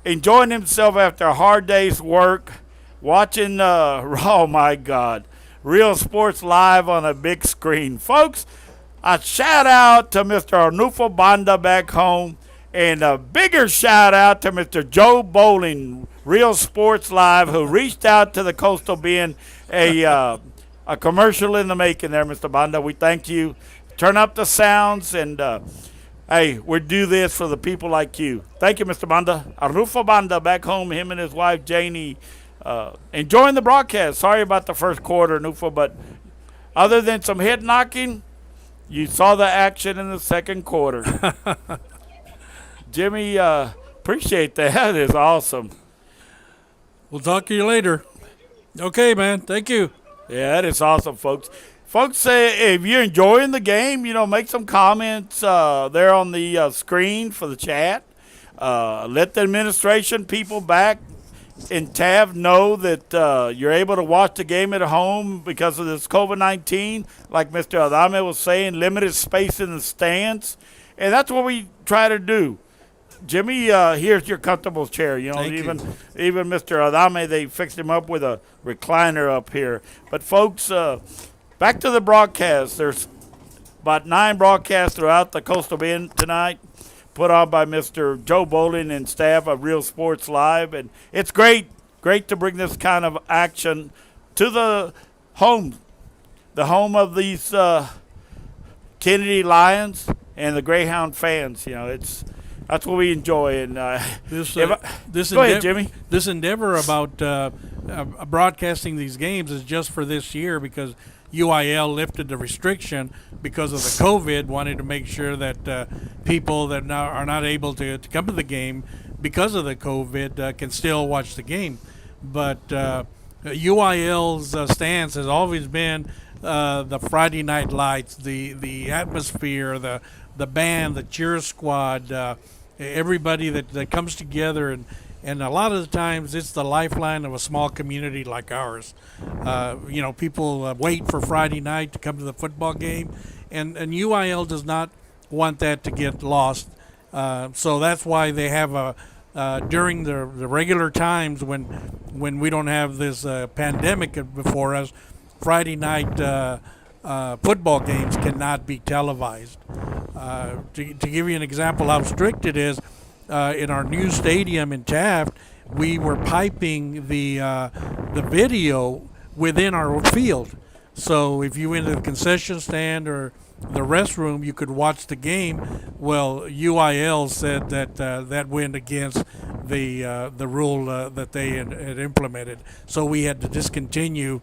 enjoying himself after a hard day's work, watching, oh my God, Real Sports Live on a big screen. Folks, a shout out to Mr. Arnulfo Banda back home, and a bigger shout out to Mr. Joe Bowling, Real Sports Live, who reached out to the Coastal Bend, a commercial in the making there, Mr. Banda. We thank you. Turn up the sounds, and hey, we do this for the people like you. Thank you, Mr. Banda. Arnulfo Banda back home, him and his wife, Janie, enjoying the broadcast. Sorry about the first quarter, Arnulfo, but other than some head knocking, you saw the action in the second quarter. Jimmy, appreciate that. That is awesome. We'll talk to you later. Okay, man. Thank you. Yeah, that is awesome, folks. Folks, if you're enjoying the game, you know, make some comments there on the screen for the chat. Let the administration people back in Taft know that you're able to watch the game at home because of this COVID-19. Like Mr. Adame was saying, limited space in the stands. And that's what we try to do. Jimmy, here's your comfortable chair. You know, even Mr. Adame, they fixed him up with a recliner up here. But, folks, back to the broadcast. There's about 9 broadcasts throughout the Coastal Bend tonight, put on by Mr. Joe Bowling and staff of Real Sports Live. And it's great to bring this kind of action to the home of these Kenedy Lions and the Greyhound fans. You know, that's what we enjoy. And go ahead, Jimmy. This endeavor about broadcasting these games is just for this year because UIL lifted the restriction because of the COVID, wanting to make sure that people that now are not able to come to the game because of the COVID can still watch the game. But UIL's stance has always been the Friday night lights, the atmosphere, the band, the cheer squad, everybody that comes together, and a lot of the times it's the lifeline of a small community like ours. You know, people wait for Friday night to come to the football game, and UIL does not want that to get lost. So that's why they have during the regular times when we don't have this pandemic before us, Friday night football games cannot be televised. To give you an example how strict it is, in our new stadium in Taft, we were piping the video within our field. So if you went to the concession stand or the restroom, you could watch the game. Well, UIL said that that went against the rule that they had implemented. So we had to discontinue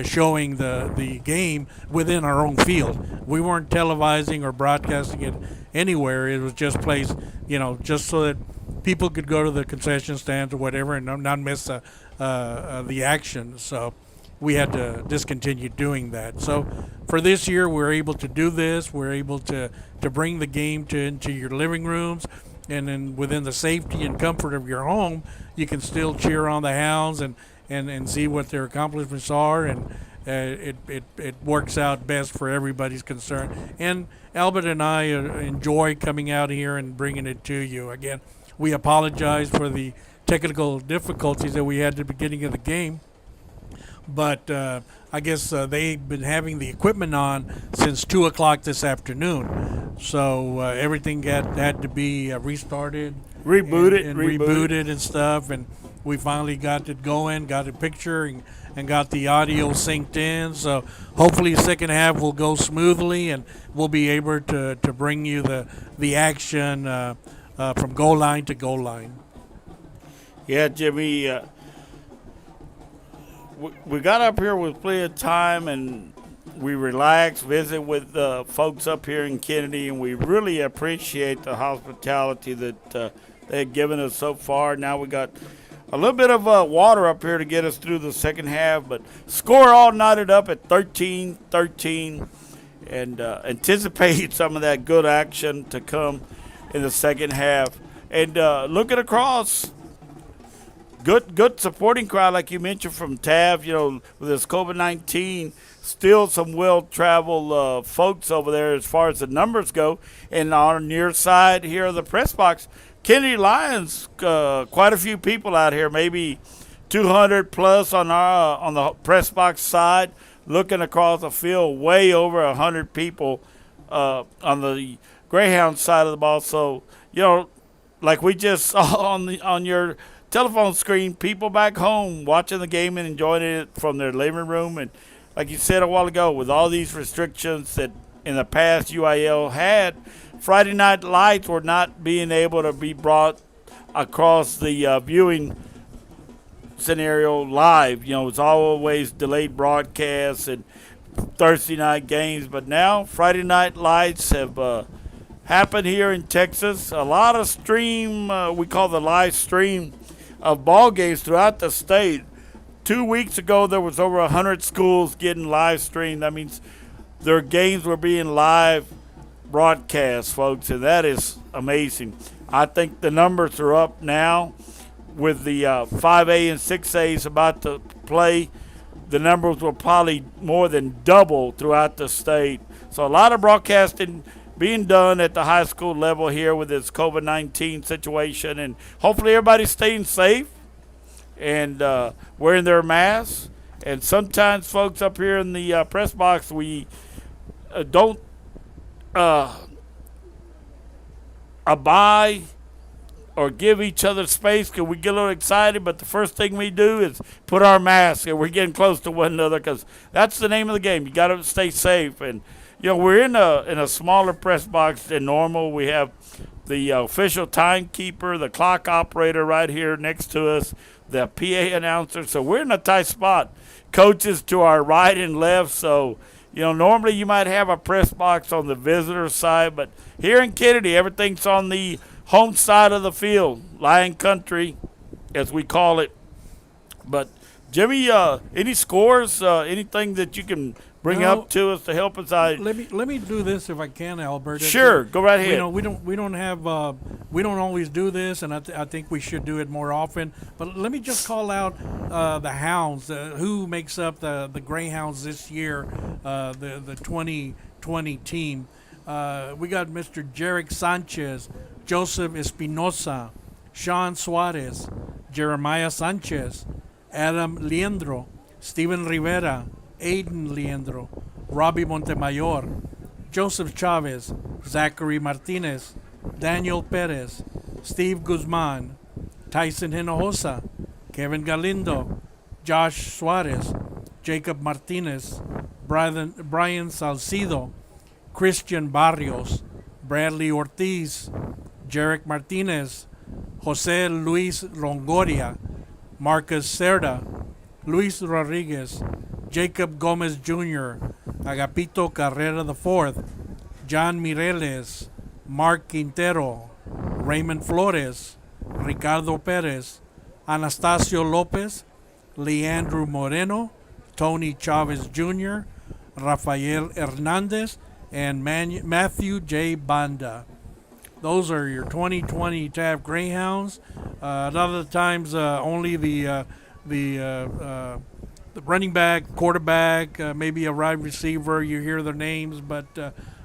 showing the game within our own field. We weren't televising or broadcasting it anywhere. It was just placed, you know, just so that people could go to the concession stands or whatever and not miss the action. So we had to discontinue doing that. So for this year, we're able to do this. We're able to bring the game into your living rooms, and then within the safety and comfort of your home, you can still cheer on the Hounds and see what their accomplishments are, and it works out best for everybody's concern. And Albert and I enjoy coming out here and bringing it to you. Again, we apologize for the technical difficulties that we had at the beginning of the game. but I guess they've been having the equipment on since 2 o'clock this afternoon. So everything had to be restarted, Rebooted, and rebooted. rebooted and stuff. And we finally got it going, got a picture, and got the audio synced in. So hopefully the second half will go smoothly, and we'll be able to bring you the action from goal line to goal line. Yeah, Jimmy. We got up here with plenty of time, and we relaxed, visit with folks up here in Kenedy, and we really appreciate the hospitality that they had given us so far. Now we got a little bit of water up here to get us through the second half, but score all knotted up at 13-13, and anticipate some of that good action to come in the second half. And looking across, good supporting crowd, like you mentioned, from Taft, with this COVID-19, still some well-traveled folks over there as far as the numbers go. And on our near side here of the press box, Kenedy Lions, quite a few people out here, maybe 200 plus on the press box side. Looking across the field, way over 100 people on the Greyhounds side of the ball. So, like we just saw on your telephone screen, people back home watching the game and enjoying it from their living room. And like you said a while ago, with all these restrictions that in the past UIL had, Friday night lights were not being able to be brought across the viewing scenario live. It's always delayed broadcasts and Thursday night games. But now Friday night lights have happened here in Texas. A lot of stream, we call the live stream of ball games throughout the state. 2 weeks ago, there was over 100 schools getting live streamed. That means their games were being live broadcast, folks, and that is amazing. I think the numbers are up now with the 5A and 6A's about to play. The numbers will probably more than double throughout the state. So a lot of broadcasting being done at the high school level here with this COVID-19 situation, and hopefully everybody's staying safe and wearing their masks. And sometimes, folks, up here in the press box, we don't abide or give each other space because we get a little excited, but the first thing we do is put our mask, and we're getting close to one another because that's the name of the game. You got to stay safe. And we're in a smaller press box than normal. We have the official timekeeper, the clock operator right here next to us, the PA announcer. So we're in a tight spot. Coaches to our right and left. So, normally you might have a press box on the visitor side, but here in Kenedy, everything's on the home side of the field, Lion Country, as we call it. But, Jimmy, any scores, anything that you can bring up to us to help us out? Let me do this if I can, Albert. Sure, go right ahead. We don't always do this, and I think we should do it more often. But let me just call out the Hounds, who makes up the Greyhounds this year, the 2020 team. We got Mr. Jarek Sanchez, Joseph Espinosa, Sean Suarez, Jeremiah Sanchez, Adam Leandro, Steven Rivera, Aiden Leandro, Robbie Montemayor, Joseph Chavez, Zachary Martinez, Daniel Perez, Steve Guzman, Tyson Hinojosa, Kevin Galindo, Josh Suarez, Jacob Martinez, Brian Salcido, Christian Barrios, Bradley Ortiz, Jarek Martinez, Jose Luis Longoria, Marcus Cerda, Luis Rodriguez, Jacob Gomez Jr., Agapito Carrera IV, John Mireles, Mark Quintero, Raymond Flores, Ricardo Perez, Anastasio Lopez, Leandro Moreno, Tony Chavez Jr., Rafael Hernandez, and Matthew J. Banda. Those are your 2020 Taft Greyhounds. A lot of the times, only the running back, quarterback, maybe a wide receiver, you hear their names, but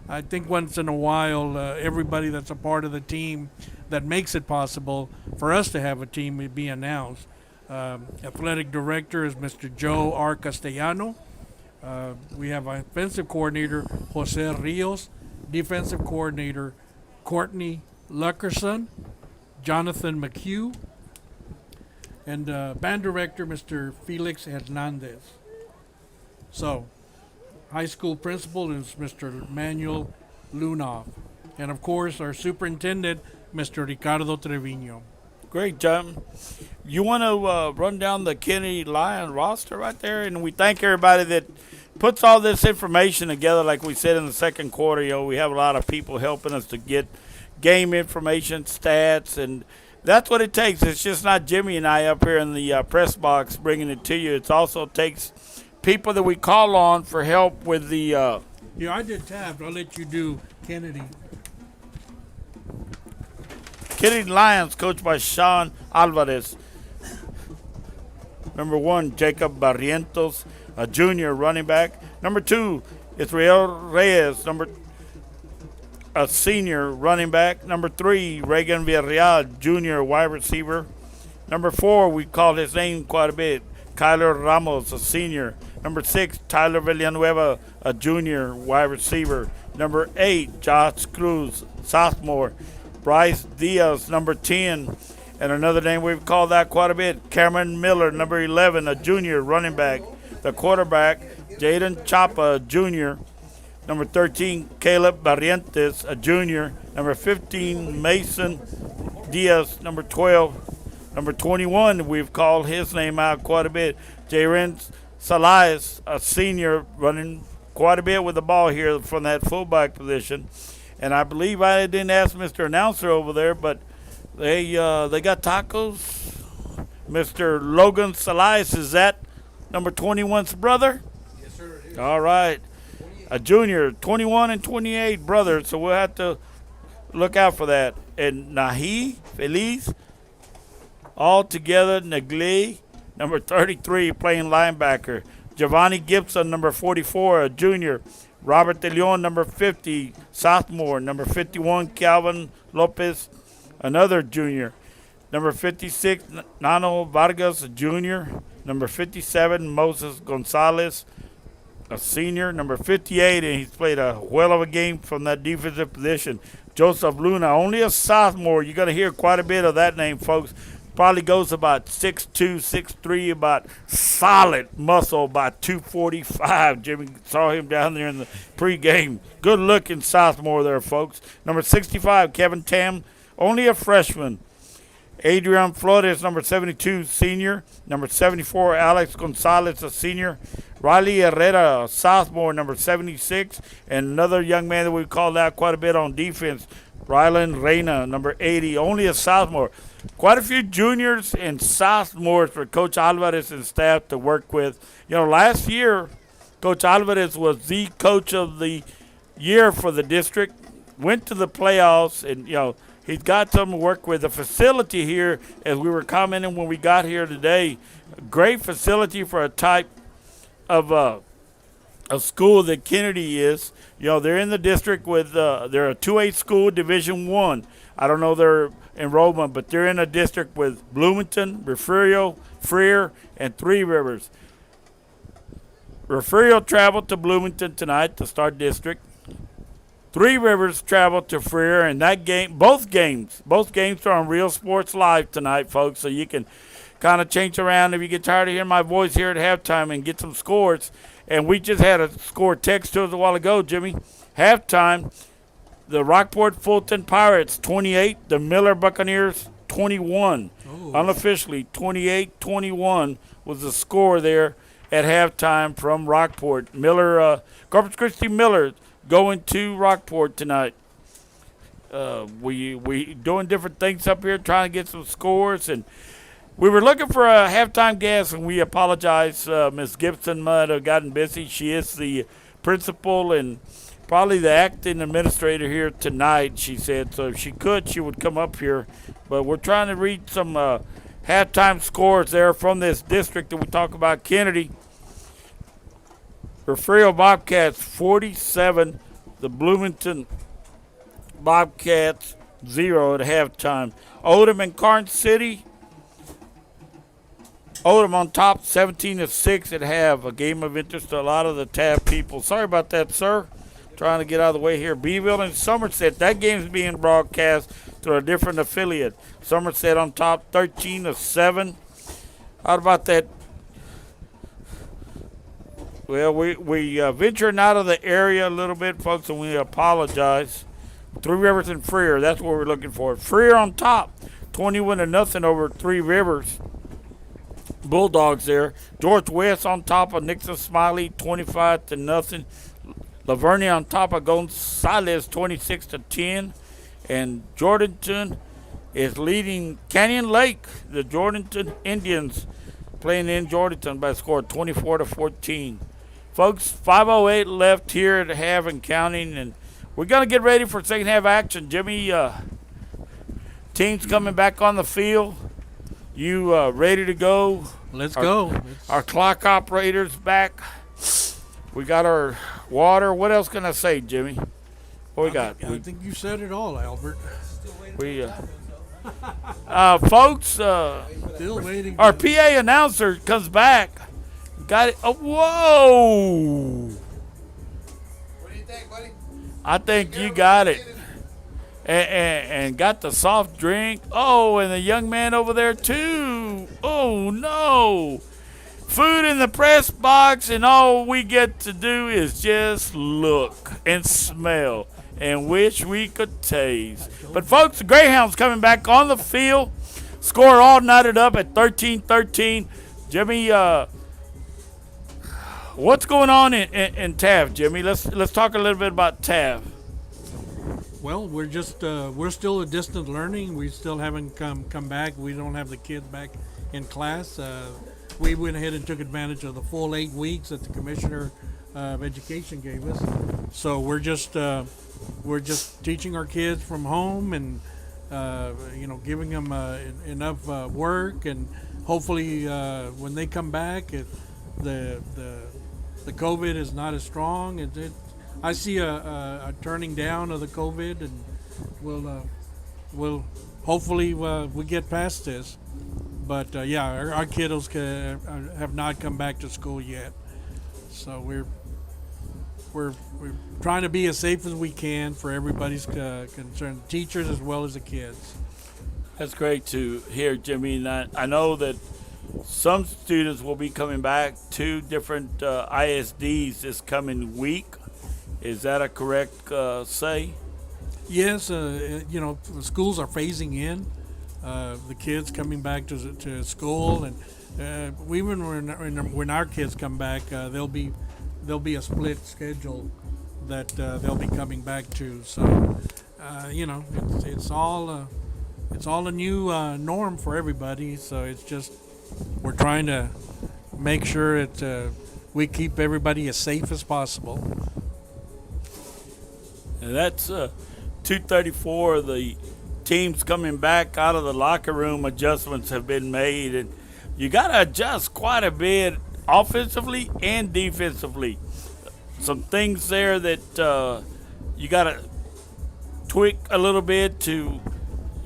I think once in a while, everybody that's a part of the team that makes it possible for us to have a team be announced. Athletic director is Mr. Joe R. Castellano. We have offensive coordinator Jose Rios, defensive coordinator Courtney Luckerson, Jonathan McHugh, and band director Mr. Felix Hernandez. So, high school principal is Mr. Manuel Lunoff. And of course, our superintendent, Mr. Ricardo Trevino. Great, John. You want to run down the Kenedy Lion roster right there? And we thank everybody that puts all this information together. Like we said in the second quarter, we have a lot of people helping us to get game information, stats, and that's what it takes. It's just not Jimmy and I up here in the press box bringing it to you. It also takes people that we call on for help with the I did Taft. I'll let you do Kenedy. Kenedy Lions, coached by Sean Alvarez. Number 1, Jacob Barrientos, a junior running back. Number 2, Israel Reyes, a senior running back. Number 3, Reagan Villarreal, junior wide receiver. Number 4, we call his name quite a bit, Kyler Ramos, a senior. Number 6, Tyler Villanueva, a junior wide receiver. Number 8, Josh Cruz, sophomore. Bryce Diaz, number 10. And another name we've called that quite a bit, Cameron Miller, number 11, a junior running back. The quarterback, Jaden Chapa, a junior. Number 13, Caleb Barrientos, a junior. Number 15, Mason Diaz, number 12. Number 21, we've called his name out quite a bit, Jaren Salais, a senior, running quite a bit with the ball here from that fullback position. And I believe I didn't ask Mr. Announcer over there, but they got tacos. Mr. Logan Salais, is that number 21's brother? Yes, sir. It is. All right. A junior, 21 and 28 brothers, so we'll have to look out for that. And Nahi, Feliz, all together, Nagley, number 33, playing linebacker. Giovanni Gibson, number 44, a junior. Robert De Leon, number 50, sophomore. Number 51, Calvin Lopez, another junior. Number 56, Nano Vargas, a junior. Number 57, Moses Gonzalez, a senior. Number 58, and he's played a whale of a game from that defensive position, Joseph Luna, only a sophomore. You're going to hear quite a bit of that name, folks. Probably goes about 6'2", 6'3", about solid muscle, about 245. Jimmy saw him down there in the pregame. Good-looking sophomore there, folks. Number 65, Kevin Tam, only a freshman. Adrian Flores, number 72, senior. Number 74, Alex Gonzalez, a senior. Riley Herrera, a sophomore, number 76. And another young man that we've called out quite a bit on defense, Rylan Reyna, number 80, only a sophomore. Quite a few juniors and sophomores for Coach Alvarez and staff to work with. Last year, Coach Alvarez was the coach of the year for the district, went to the playoffs, and, he's got something to work with. The facility here, as we were commenting when we got here today, a great facility for a type of a school that Kenedy is. They're in the district with, they're a 2A school, Division I. I don't know their enrollment, but they're in a district with Bloomington, Refugio, Freer, and Three Rivers. Refugio traveled to Bloomington tonight to start district. Three Rivers traveled to Freer, and that game, both games are on Real Sports Live tonight, folks, so you can kind of change around if you get tired of hearing my voice here at halftime and get some scores. And we just had a score text to us a while ago, Jimmy. Halftime, the Rockport Fulton Pirates 28, the Miller Buccaneers 21. Oh. Unofficially, 28-21 was the score there at halftime from Rockport. Corpus Christi Miller going to Rockport tonight. We doing different things up here, trying to get some scores, and we were looking for a halftime guest, and we apologize. Ms. Gibson might have gotten busy. She is the principal and probably the acting administrator here tonight, she said. So if she could, she would come up here. But we're trying to read some halftime scores there from this district that we talk about, Kenedy. Refugio Bobcats 47, the Bloomington Bobcats 0 at halftime. Odom and Karn City Odom on top, 17-6. It have a game of interest to a lot of the Taft people. Sorry about that, sir. Trying to get out of the way here. Beeville and Somerset. That game's being broadcast through a different affiliate. Somerset on top, 13-7. How about that? Well, we venturing out of the area a little bit, folks, and we apologize. Three Rivers and Freer. That's what we're looking for. Freer on top, 21-0 over Three Rivers. Bulldogs there. George West on top of Nixon Smiley, 25-0. Lavernia on top of Gonzales, 26-10. And Jordanton is leading Canyon Lake, the Jordanton Indians, playing in Jordanton by a score of 24-14. Folks, 5:08 left here at half and counting, and we're going to get ready for second half action. Jimmy, teams coming back on the field. You ready to go? Let's go. Our clock operator's back. We got our water. What else can I say, Jimmy? What we got? I think you said it all, Albert. We folks, Still waiting. our PA announcer comes back. Got it. Oh, whoa! What do you think, buddy? I think you got it. And got the soft drink. Oh, and the young man over there too. Oh no! Food in the press box, and all we get to do is just look and smell and wish we could taste. But folks, the Greyhounds coming back on the field. Score all knotted up at 13-13. Jimmy, what's going on in Taft, Jimmy? Let's talk a little bit about Taft. Well, we're just we're still a distant learning. We still haven't come back. We don't have the kids back in class. We went ahead and took advantage of the full 8 weeks that the Commissioner of Education gave us. So we're just teaching our kids from home and giving them enough work, and hopefully when they come back, the COVID is not as strong. I see a turning down of the COVID, and we'll hopefully we get past this. But our kiddos have not come back to school yet, so we're trying to be as safe as we can for everybody's concerned, teachers as well as the kids. That's great to hear, Jimmy. And I know that some students will be coming back to different ISDs this coming week. Is that a correct say? Yes, the schools are phasing in. The kids coming back to school, and even when our kids come back, there'll be a split schedule that they'll be coming back to. So, it's all a new norm for everybody. So it's just we're trying to make sure that we keep everybody as safe as possible. And that's 2:34. The teams coming back out of the locker room. Adjustments have been made, and you got to adjust quite a bit offensively and defensively. Some things there that you got to tweak a little bit to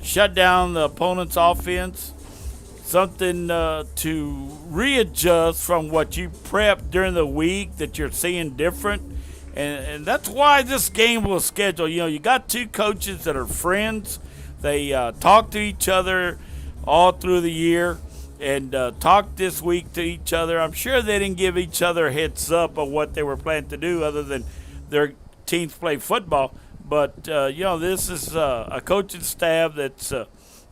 shut down the opponent's offense. Something to readjust from what you prepped during the week that you're seeing different. And that's why this game was scheduled. You got two coaches that are friends. They talk to each other all through the year and talk this week to each other. I'm sure they didn't give each other a heads up of what they were planning to do other than their teams play football. But, this is a coaching staff that's,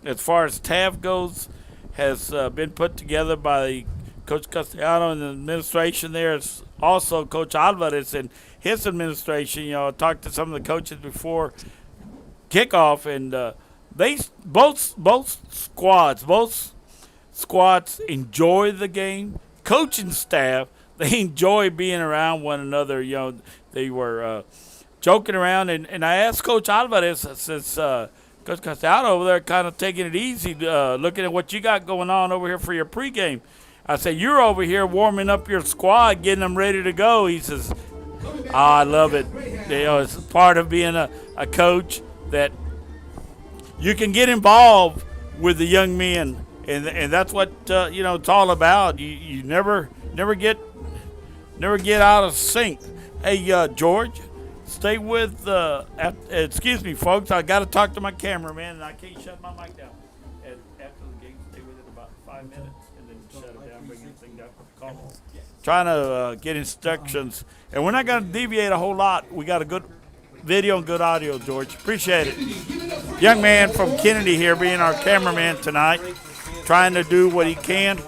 as far as Taft goes, has been put together by Coach Castellano and the administration there. It's also Coach Alvarez and his administration. I talked to some of the coaches before kickoff, and they both squads enjoy the game. Coaching staff, they enjoy being around one another. They were joking around, and I asked Coach Alvarez, since Coach Castellano over there kind of taking it easy, looking at what you got going on over here for your pregame. I said, you're over here warming up your squad, getting them ready to go. He says, I love it. It's part of being a coach that you can get involved with the young men and that's what it's all about. You never get out of sync. Hey, George, stay with. Excuse me, folks. I got to talk to my cameraman, and I can't shut my mic down. And after the game, stay with it about 5 minutes, and then shut it down, bring everything down. Call. Trying to get instructions, and we're not going to deviate a whole lot. We got a good video and good audio, George. Appreciate it. Young man from Kenedy here being our cameraman tonight, trying to do what he can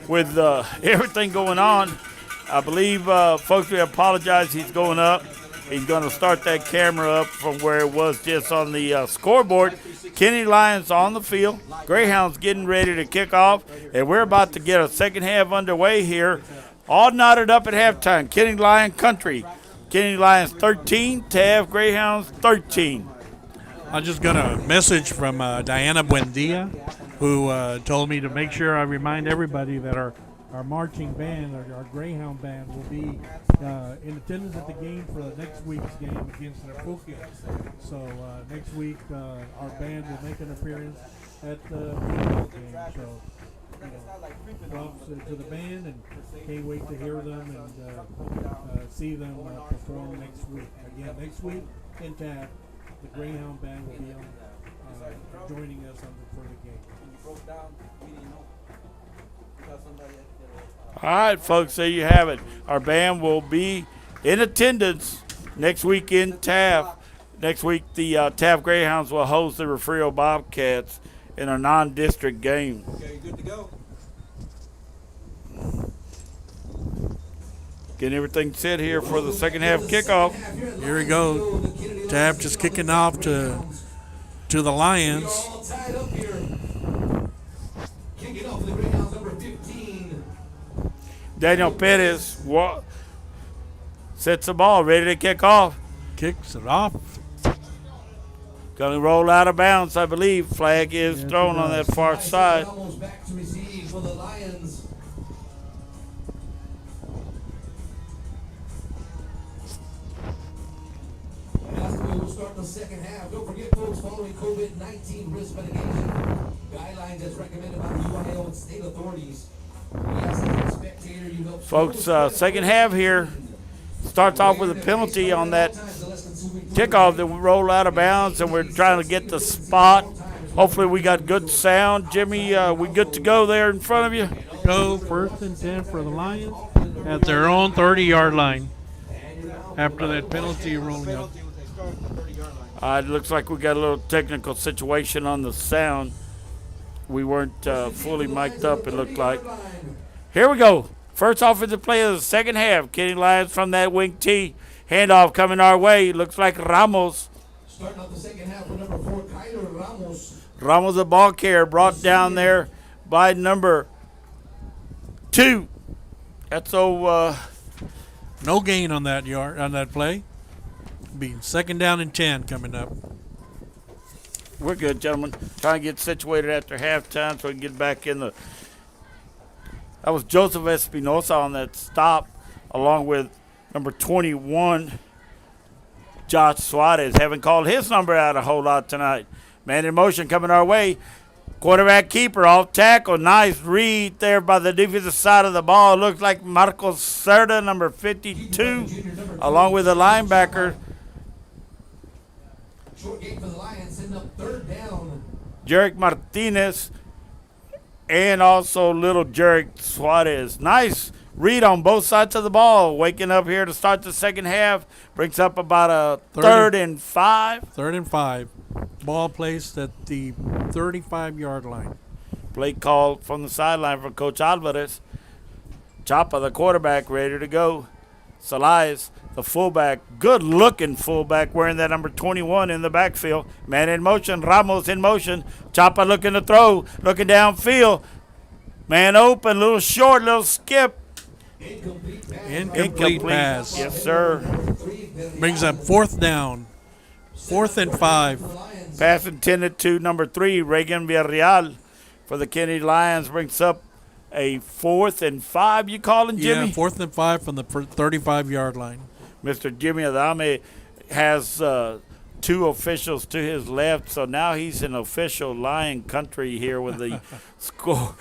with everything going on. I believe, folks, we apologize. He's going up. He's going to start that camera up from where it was just on the scoreboard. Kenedy Lions on the field. Greyhounds getting ready to kick off, and we're about to get a second half underway here. All knotted up at halftime. Kenedy Lion country. Kenedy Lions 13, Taft Greyhounds 13. I just got a message from Diana Buendia, who told me to make sure I remind everybody that our marching band, our Greyhound band, will be in attendance at the game for the next week's game against Refugio. So next week, our band will make an appearance at the game. So, props to the band, and can't wait to hear them and see them perform next week. Again, next week in Taft, the Greyhound band will be joining us for the game. All right, folks, there you have it. Our band will be in attendance next week in Taft. Next week, the Taft Greyhounds will host the Refugio Bobcats in a non-district game. Okay, good to go. Getting everything set here for the second half kickoff. Here we go. Taft just kicking off to the Lions. All tied up here. Kicking off for the Greyhounds, number 15. Daniel Perez sets the ball, ready to kick off. Kicks it off. Going to roll out of bounds, I believe. Flag is thrown on that far side. Almost back to receive for the Lions. That's the way we'll start the second half. Don't forget, folks, following COVID-19 risk mitigation guidelines as recommended by the UIL and state authorities. We ask that the spectator you help. Folks, second half here starts off with a penalty on that kickoff that we roll out of bounds, and we're trying to get the spot. Hopefully we got good sound. Jimmy, we good to go there in front of you? Go 1st and 10 for the Lions at their own 30-yard line after that penalty rolling up. It looks like we got a little technical situation on the sound. We weren't fully mic'd up, it looked like. Here we go. First offensive play of the second half. Kenedy Lions from that wing T. Handoff coming our way. Looks like Ramos. Starting off the second half with number 4, Kyler Ramos. Ramos, a ball carrier, brought down there by number 2. That's no gain on that play. Be second down and 10 coming up. We're good, gentlemen. Trying to get situated after halftime so we can get back in the. That was Joseph Espinosa on that stop, along with number 21, Josh Suarez. Haven't called his number out a whole lot tonight. Man in motion coming our way. Quarterback keeper off tackle. Nice read there by the defensive side of the ball. It looks like Marcos Cerda, number 52, along with the linebacker. Short game for the Lions, sending up 3rd down. Jerick Martinez, and also little Jerick Suarez. Nice read on both sides of the ball. Waking up here to start the second half. Brings up about a third and 5. 3rd and 5. Ball placed at the 35-yard line. Play called from the sideline from Coach Alvarez. Chapa, the quarterback, ready to go. Salais, the fullback, good-looking fullback, wearing that number 21 in the backfield. Man in motion, Ramos in motion. Chapa looking to throw, looking downfield. Man open, little short, little skip. Incomplete pass. Yes, sir. Brings up 4th down. 4th and 5. Pass intended to number 3, Reagan Villarreal for the Kenedy Lions. Brings up a 4th and 5, you calling, Jimmy? Yeah, 4th and 5 from the 35-yard line. Mr. Jimmy Adame has 2 officials to his left, so now he's in official lion country here with the score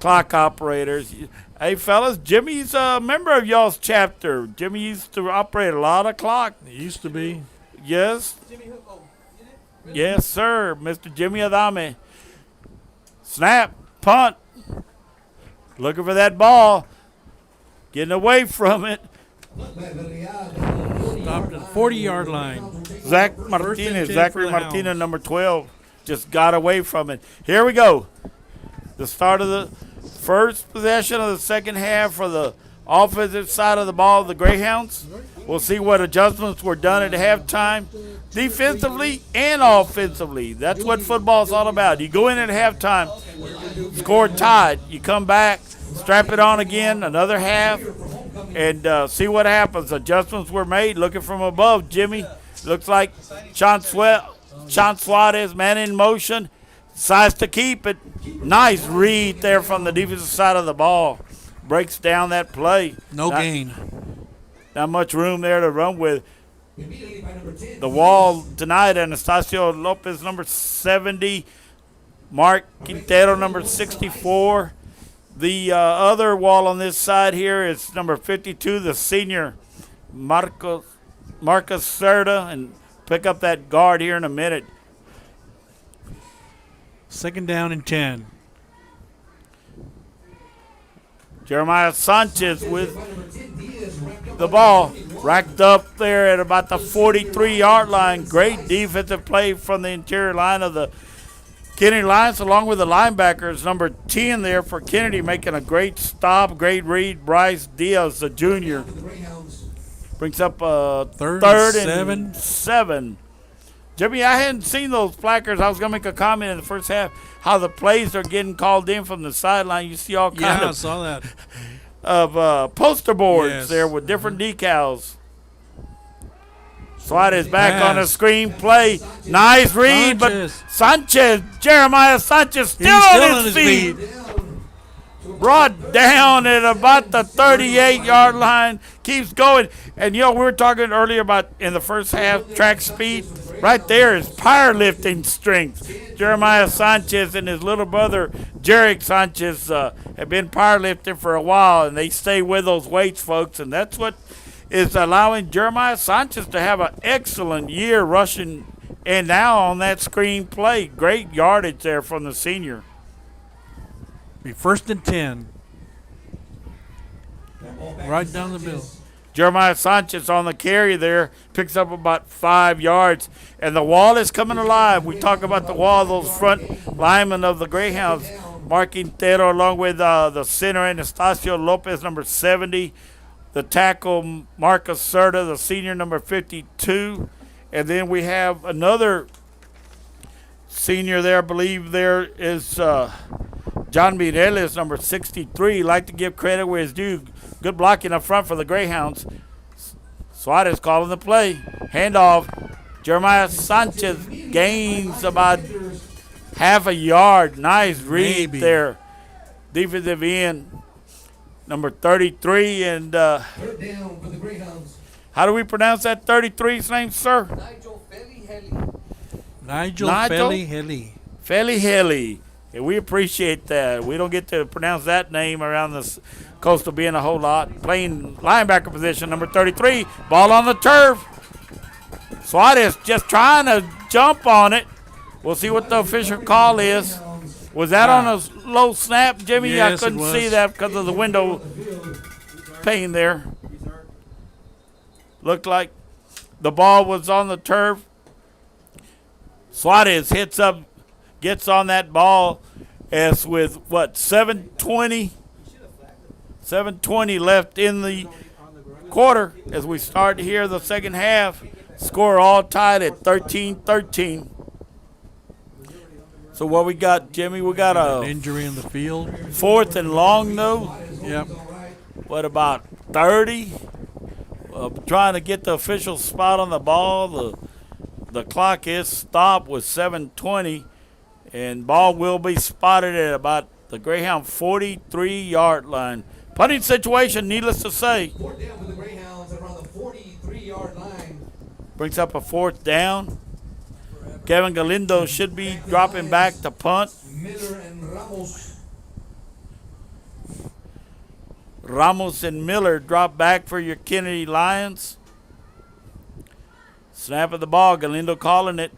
clock operators. Hey, fellas, Jimmy's a member of y'all's chapter. Jimmy used to operate a lot of clock. It used to be. Yes. Yes, sir. Mr. Jimmy Adame. Snap, punt. Looking for that ball. Getting away from it. Stopped at the 40-yard line. Zach and Martinez, 10 Zachary for the Martinez, Hounds. number 12, just got away from it. Here we go. The start of the first possession of the second half for the offensive side of the ball of the Greyhounds. We'll see what adjustments were done at halftime, defensively and offensively. That's what football's all about. You go in at halftime, score tied. You come back, strap it on again, another half, and see what happens. Adjustments were made. Looking from above, Jimmy. Looks like Sean Suarez, man in motion, decides to keep it. Nice read there from the defensive side of the ball. Breaks down that play. No gain. Not much room there to run with. The wall denied. Anastasio Lopez, number 70. Mark Quintero, number 64. The other wall on this side here is number 52, the senior Marcus Cerda, and pick up that guard here in a minute. 2nd down and 10. Jeremiah Sanchez with the ball, racked up there at about the 43-yard line. Great defensive play from the interior line of the Kenedy Lions, along with the linebackers. Number 10 there for Kenedy, making a great stop, great read. Bryce Diaz, the junior, brings up third and 7. Jimmy, I hadn't seen those placards. I was going to make a comment in the first half how the plays are getting called in from the sideline. You see all kind I saw that. of poster boards Yes. there with different decals. Suarez back on the Pass. screen play. Nice read, Sanchez. Jeremiah Sanchez still on his feet. Brought down at about the 38-yard line. Keeps going. And, we were talking earlier about in the first half track speed. Right there is powerlifting strength. Jeremiah Sanchez and his little brother, Jarek Sanchez, have been powerlifting for a while, and they stay with those weights, folks. And that's what is allowing Jeremiah Sanchez to have an excellent year rushing. And now on that screen play, great yardage there from the senior. Be 1st and 10. Right down the middle. Jeremiah Sanchez on the carry there, picks up about 5 yards, and the wall is coming alive. We talk about the wall, those front linemen of the Greyhounds. Mark Quintero along with the center Anastasio Lopez, number 70. The tackle Marcus Cerda, the senior, number 52. And then we have another senior there, I believe there is John Mireles, number 63. Like to give credit where it's due. Good blocking up front for the Greyhounds. Suarez calling the play. Handoff. Jeremiah Sanchez gains about half a yard. Nice read there. Defensive end, number 33. And 3rd down for the Greyhounds. how do we pronounce that 33's name, sir? Nigel Feli-Heli. Feli-Heli. And we appreciate that. We don't get to pronounce that name around this coastal being a whole lot. Playing linebacker position, number 33. Ball on the turf. Suarez just trying to jump on it. We'll see what the official call is. Was that on a low snap, Jimmy? Yes, I couldn't it was. see that because of the window pane there. Looked like the ball was on the turf. Suarez hits up, gets on that ball as with, 7:20 left in the quarter as we start here the second half. Score all tied at 13-13. So what we got, Jimmy? We got An a injury in the field. 4th and long, though. Yep. What, about 30? Trying to get the official spot on the ball. The clock is stopped with 7:20, and ball will be spotted at about the Greyhound 43-yard line. Punting situation, needless to say. 4th down for the Greyhounds around the 43-yard line. Brings up a 4th down. Kevin Galindo should be dropping back to punt. Miller and Ramos. Ramos and Miller drop back for your Kenedy Lions. Snap of the ball. Galindo calling it.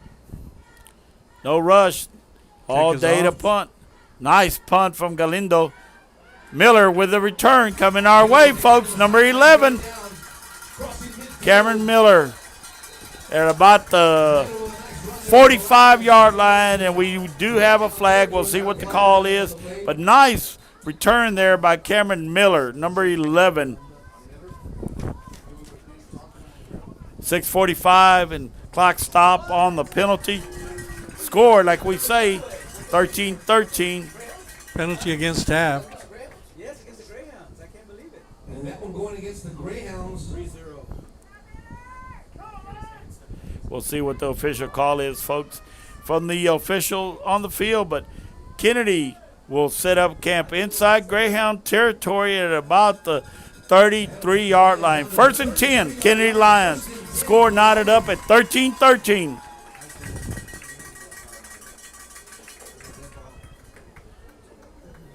No rush. All day to punt. Nice punt from Galindo. Miller with the return coming our way, folks. Number 11. Cameron Miller at about the 45-yard line, and we do have a flag. We'll see what the call is. But nice return there by Cameron Miller, number 11. 6:45 and clock stop on the penalty. Score, like we say, 13-13. Penalty against Taft. Yes, against the Greyhounds. I can't believe it. And that one going against the Greyhounds. 3-0. We'll see what the official call is, folks, from the official on the field. But Kenedy will set up camp inside Greyhound territory at about the 33-yard line. 1st and 10, Kenedy Lions. Score knotted up at 13-13.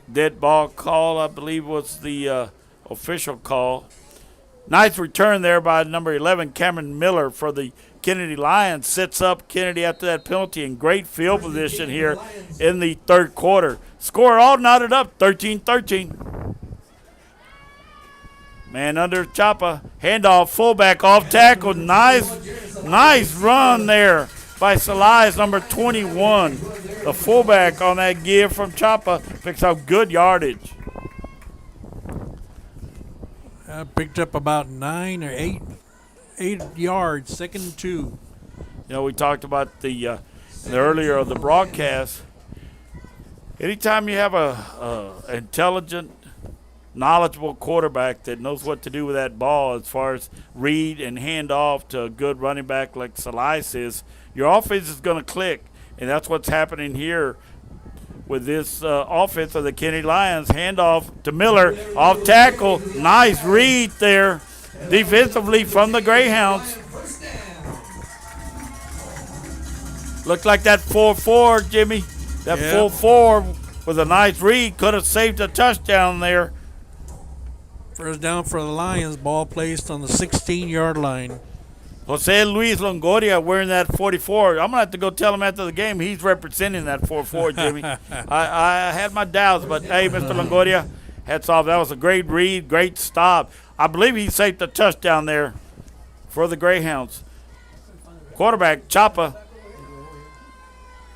Dead ball call, I believe, was the official call. Nice return there by number 11, Cameron Miller, for the Kenedy Lions. Sets up Kenedy after that penalty in great field position here in the 3rd quarter. Score all knotted up, 13-13. Man under Chapa. Handoff, fullback, off tackle. Nice run there by Salais, number 21. The fullback on that give from Chapa picks up good yardage. Picked up about 9 or 8 yards, 2nd and 2. You know, we talked about the earlier of the broadcast. Anytime you have a intelligent, knowledgeable quarterback that knows what to do with that ball as far as read and hand off to a good running back like Salais is, your offense is going to click. And that's what's happening here with this offense of the Kenedy Lions. Handoff to Miller, off tackle. Nice read there defensively from the Greyhounds. Looked like that 4-4, Jimmy. That 4-4 with a nice read could have saved a touchdown there. First down for the Lions. Ball placed on the 16-yard line. Jose Luis Longoria wearing that 44. I'm going to have to go tell him after the game he's representing that 4-4, Jimmy. I had my doubts, but, hey, Mr. Longoria, hats off. That was a great read, great stop. I believe he saved the touchdown there for the Greyhounds. Quarterback, Chapa.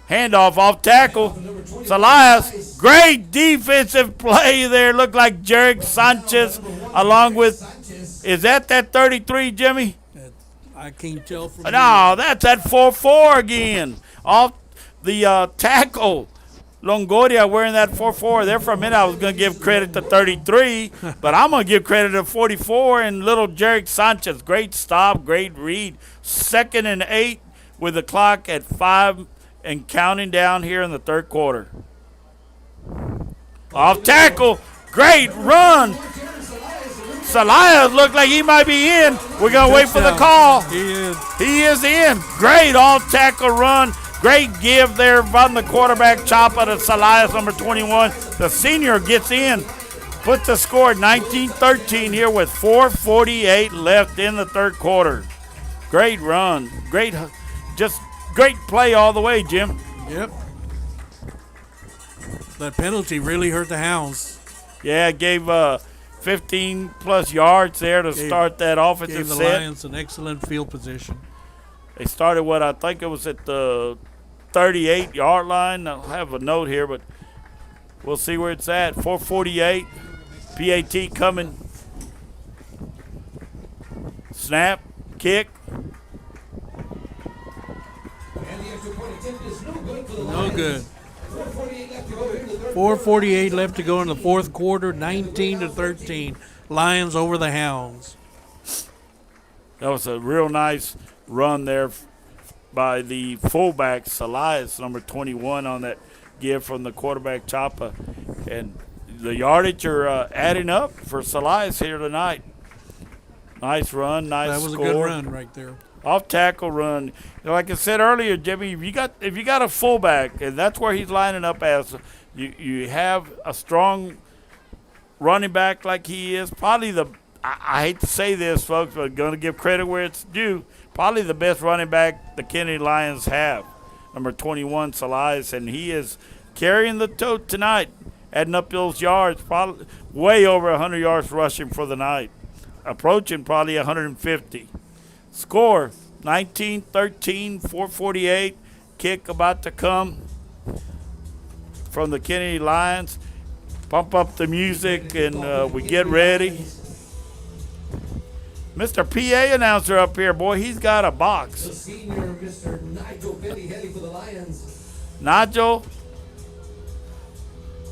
Handoff, off tackle. Salais, great defensive play there. Looked like Jarek Sanchez along with, is that 33, Jimmy? I can't tell from No, that's at 4-4 again. Off the tackle. Longoria wearing that 4-4. There for a minute I was going to give credit to 33, but I'm going to give credit to 44 and little Jarek Sanchez. Great stop, great read. 2nd and 8 with the clock at 5 and counting down here in the 3rd quarter. Off tackle. Great run. Salais looked like he might be in. We're going to wait for the call. He is in. Great off-tackle run. Great give there from the quarterback, Chapa to Salais, number 21. The senior gets in. Puts the score 19-13 here with 4:48 left in the 3rd quarter. Great run. Just great play all the way, Jim. Yep. That penalty really hurt the Hounds. Yeah, it gave 15-plus yards there to start that offensive Gave the set. Lions an excellent field position. They started I think it was at the 38-yard line. I'll have a note here, but we'll see where it's at. 4:48. PAT coming. Snap, kick. No good. 4:48 left to go in the 4th quarter, 19-13. Lions over the Hounds. That was a real nice run there by the fullback, Salais, number 21, on that give from the quarterback, Chapa. And the yardage are adding up for Salais here tonight. Nice run, nice score. That was a good run right there. Off tackle run. You know, like I said earlier, Jimmy, if you got a fullback, and that's where he's lining up as, you have a strong running back like he is, probably I hate to say this, folks, but going to give credit where it's due, probably the best running back the Kenedy Lions have. Number 21, Salais, and he is carrying the tote tonight, adding up those yards, probably way over 100 yards rushing for the night, approaching probably 150. Score, 19-13, 4:48. Kick about to come from the Kenedy Lions. Pump up the music, and we get ready. Mr. PA announcer up here, boy, he's got a box. The senior, Mr. Nigel Penny for the Lions. Nigel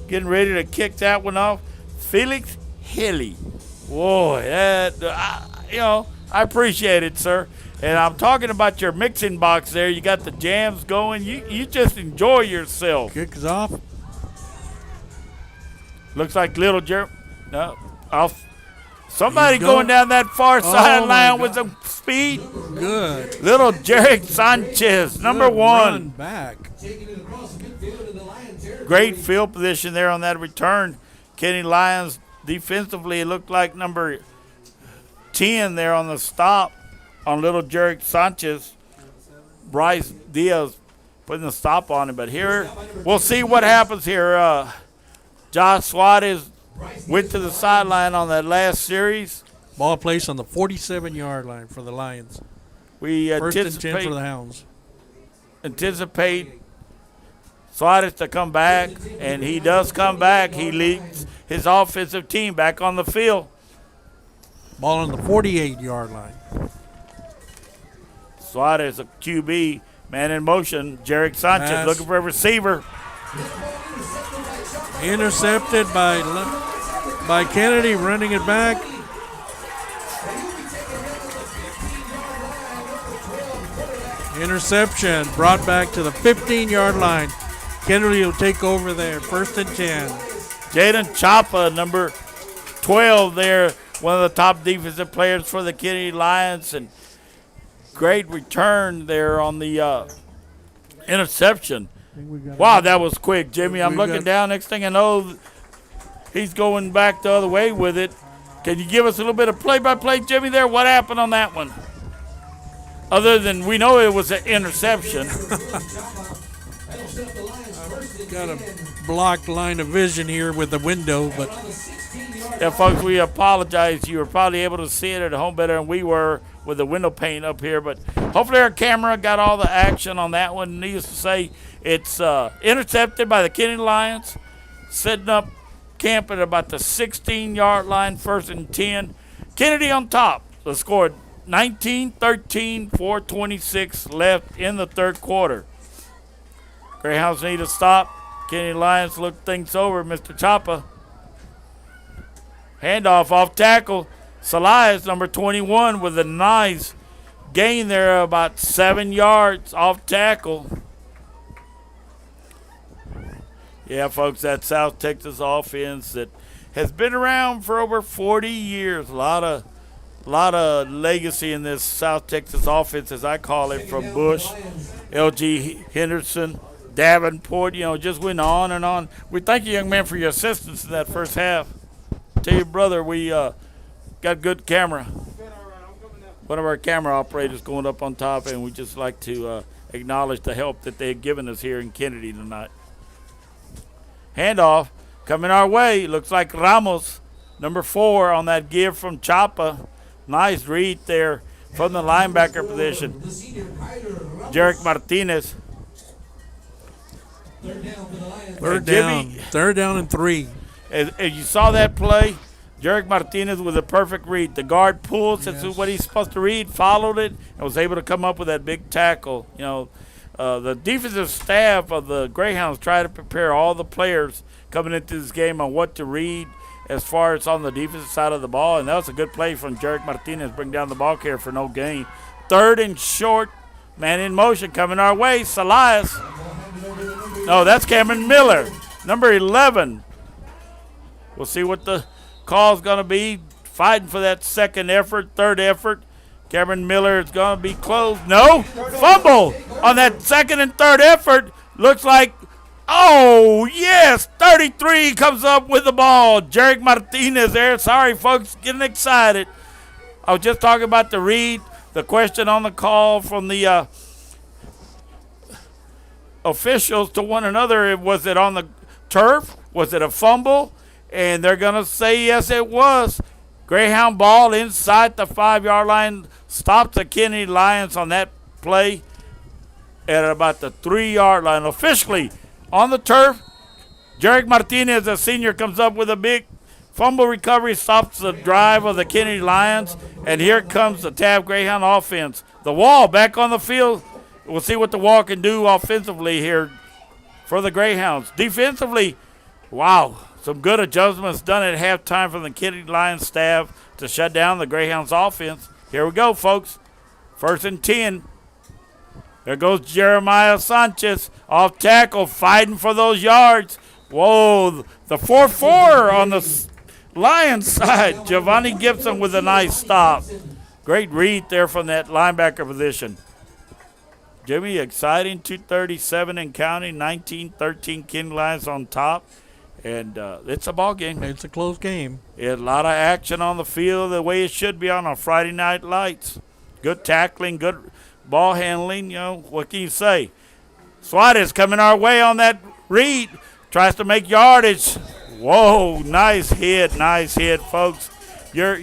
getting ready to kick that one off. Felix Hilly. Boy, I appreciate it, sir. And I'm talking about your mixing box there. You got the jams going. You just enjoy yourself. Kicks off. Looks like little Jerry. No, off. Somebody going down that far sideline with some speed. Good. Little Jarek Sanchez, number one. Run back. Great field position there on that return. Kenedy Lions defensively, it looked like number 10 there on the stop on little Jarek Sanchez. Bryce Diaz putting the stop on him. But here, we'll see what happens here. Josh Suarez went to the sideline on that last series. Ball placed on the 47-yard line for the Lions. We First and 10 for the Hounds. Anticipate Suarez to come back, and he does come back. He leads his offensive team back on the field. Ball on the 48-yard line. Suarez, a QB, man in motion. Jarek Sanchez Pass. looking for a receiver. Intercepted by Kenedy, running it back. Interception brought back to the 15-yard line. Kenedy will take over there, 1st and 10. Jaden Chapa, number 12 there, one of the top defensive players for the Kenedy Lions, and great return there on the interception. Wow, that was quick, Jimmy. I'm looking down. Next thing I know, he's going back the other way with it. Can you give us a little bit of play-by-play, Jimmy, there? What happened on that one? Other than we know it was an interception. Got a blocked line of vision here with the window, but Yeah, folks, we apologize. You were probably able to see it at home better than we were with the window pane up here, but hopefully our camera got all the action on that one. Needless to say, it's intercepted by the Kenedy Lions, setting up camp at about the 16-yard line, 1st and 10. Kenedy on top. The score 19-13, 4:26 left in the third quarter. Greyhounds need a stop. Kenedy Lions look things over. Mr. Chapa. Handoff off tackle. Salais, number 21, with a nice gain there, about 7 yards off tackle. Yeah, folks, that South Texas offense that has been around for over 40 years. A lot of legacy in this South Texas offense, as I call it, from Bush, L.G. Henderson, Davenport, just went on and on. We thank you, young man, for your assistance in that first half. Tell you, brother, we got good camera. One of our camera operators going up on top, and we just like to acknowledge the help that they've given us here in Kenedy tonight. Handoff coming our way. Looks like Ramos, number 4, on that give from Chapa. Nice read there from the linebacker position. Jarek Martinez. Third down and 3. As you saw that play, Jarek Martinez with a perfect read. The guard pulls, that's what he's supposed to read, followed it, and was able to come up with that big tackle. The defensive staff of the Greyhounds try to prepare all the players coming into this game on what to read as far as on the defensive side of the ball, and that was a good play from Jarek Martinez, bring down the ball carrier for no gain. 3rd and short, man in motion coming our way, Salais. No, that's Cameron Miller, number 11. We'll see what the call's going to be. Fighting for that third effort. Cameron Miller is going to be close. No. Fumble on that second and third effort. Looks like, oh, yes, 33 comes up with the ball. Jarek Martinez there. Sorry, folks, getting excited. I was just talking about the read, the question on the call from the officials to one another. Was it on the turf? Was it a fumble? And they're going to say, yes, it was. Greyhound ball inside the 5-yard line. Stops the Kenedy Lions on that play at about the 3-yard line. Officially on the turf, Jarek Martinez, a senior, comes up with a big fumble recovery, stops the drive of the Kenedy Lions, and here comes the Taft Greyhound offense. The Wall back on the field. We'll see what the Wall can do offensively here for the Greyhounds. Defensively, wow, some good adjustments done at halftime from the Kenedy Lions staff to shut down the Greyhounds offense. Here we go, folks. 1st and 10. There goes Jeremiah Sanchez off tackle, fighting for those yards. Whoa, the 4-4 on the Lions side. Giovanni Gibson with a nice stop. Great read there from that linebacker position. Jimmy, exciting, 2:37 and counting, 19-13 Kenedy Lions on top. And it's a ball game. It's a close game. A lot of action on the field the way it should be on a Friday Night Lights. Good tackling, good ball handling. You know, what can you say? Suarez coming our way on that read. Tries to make yardage. Whoa, nice hit, folks. You're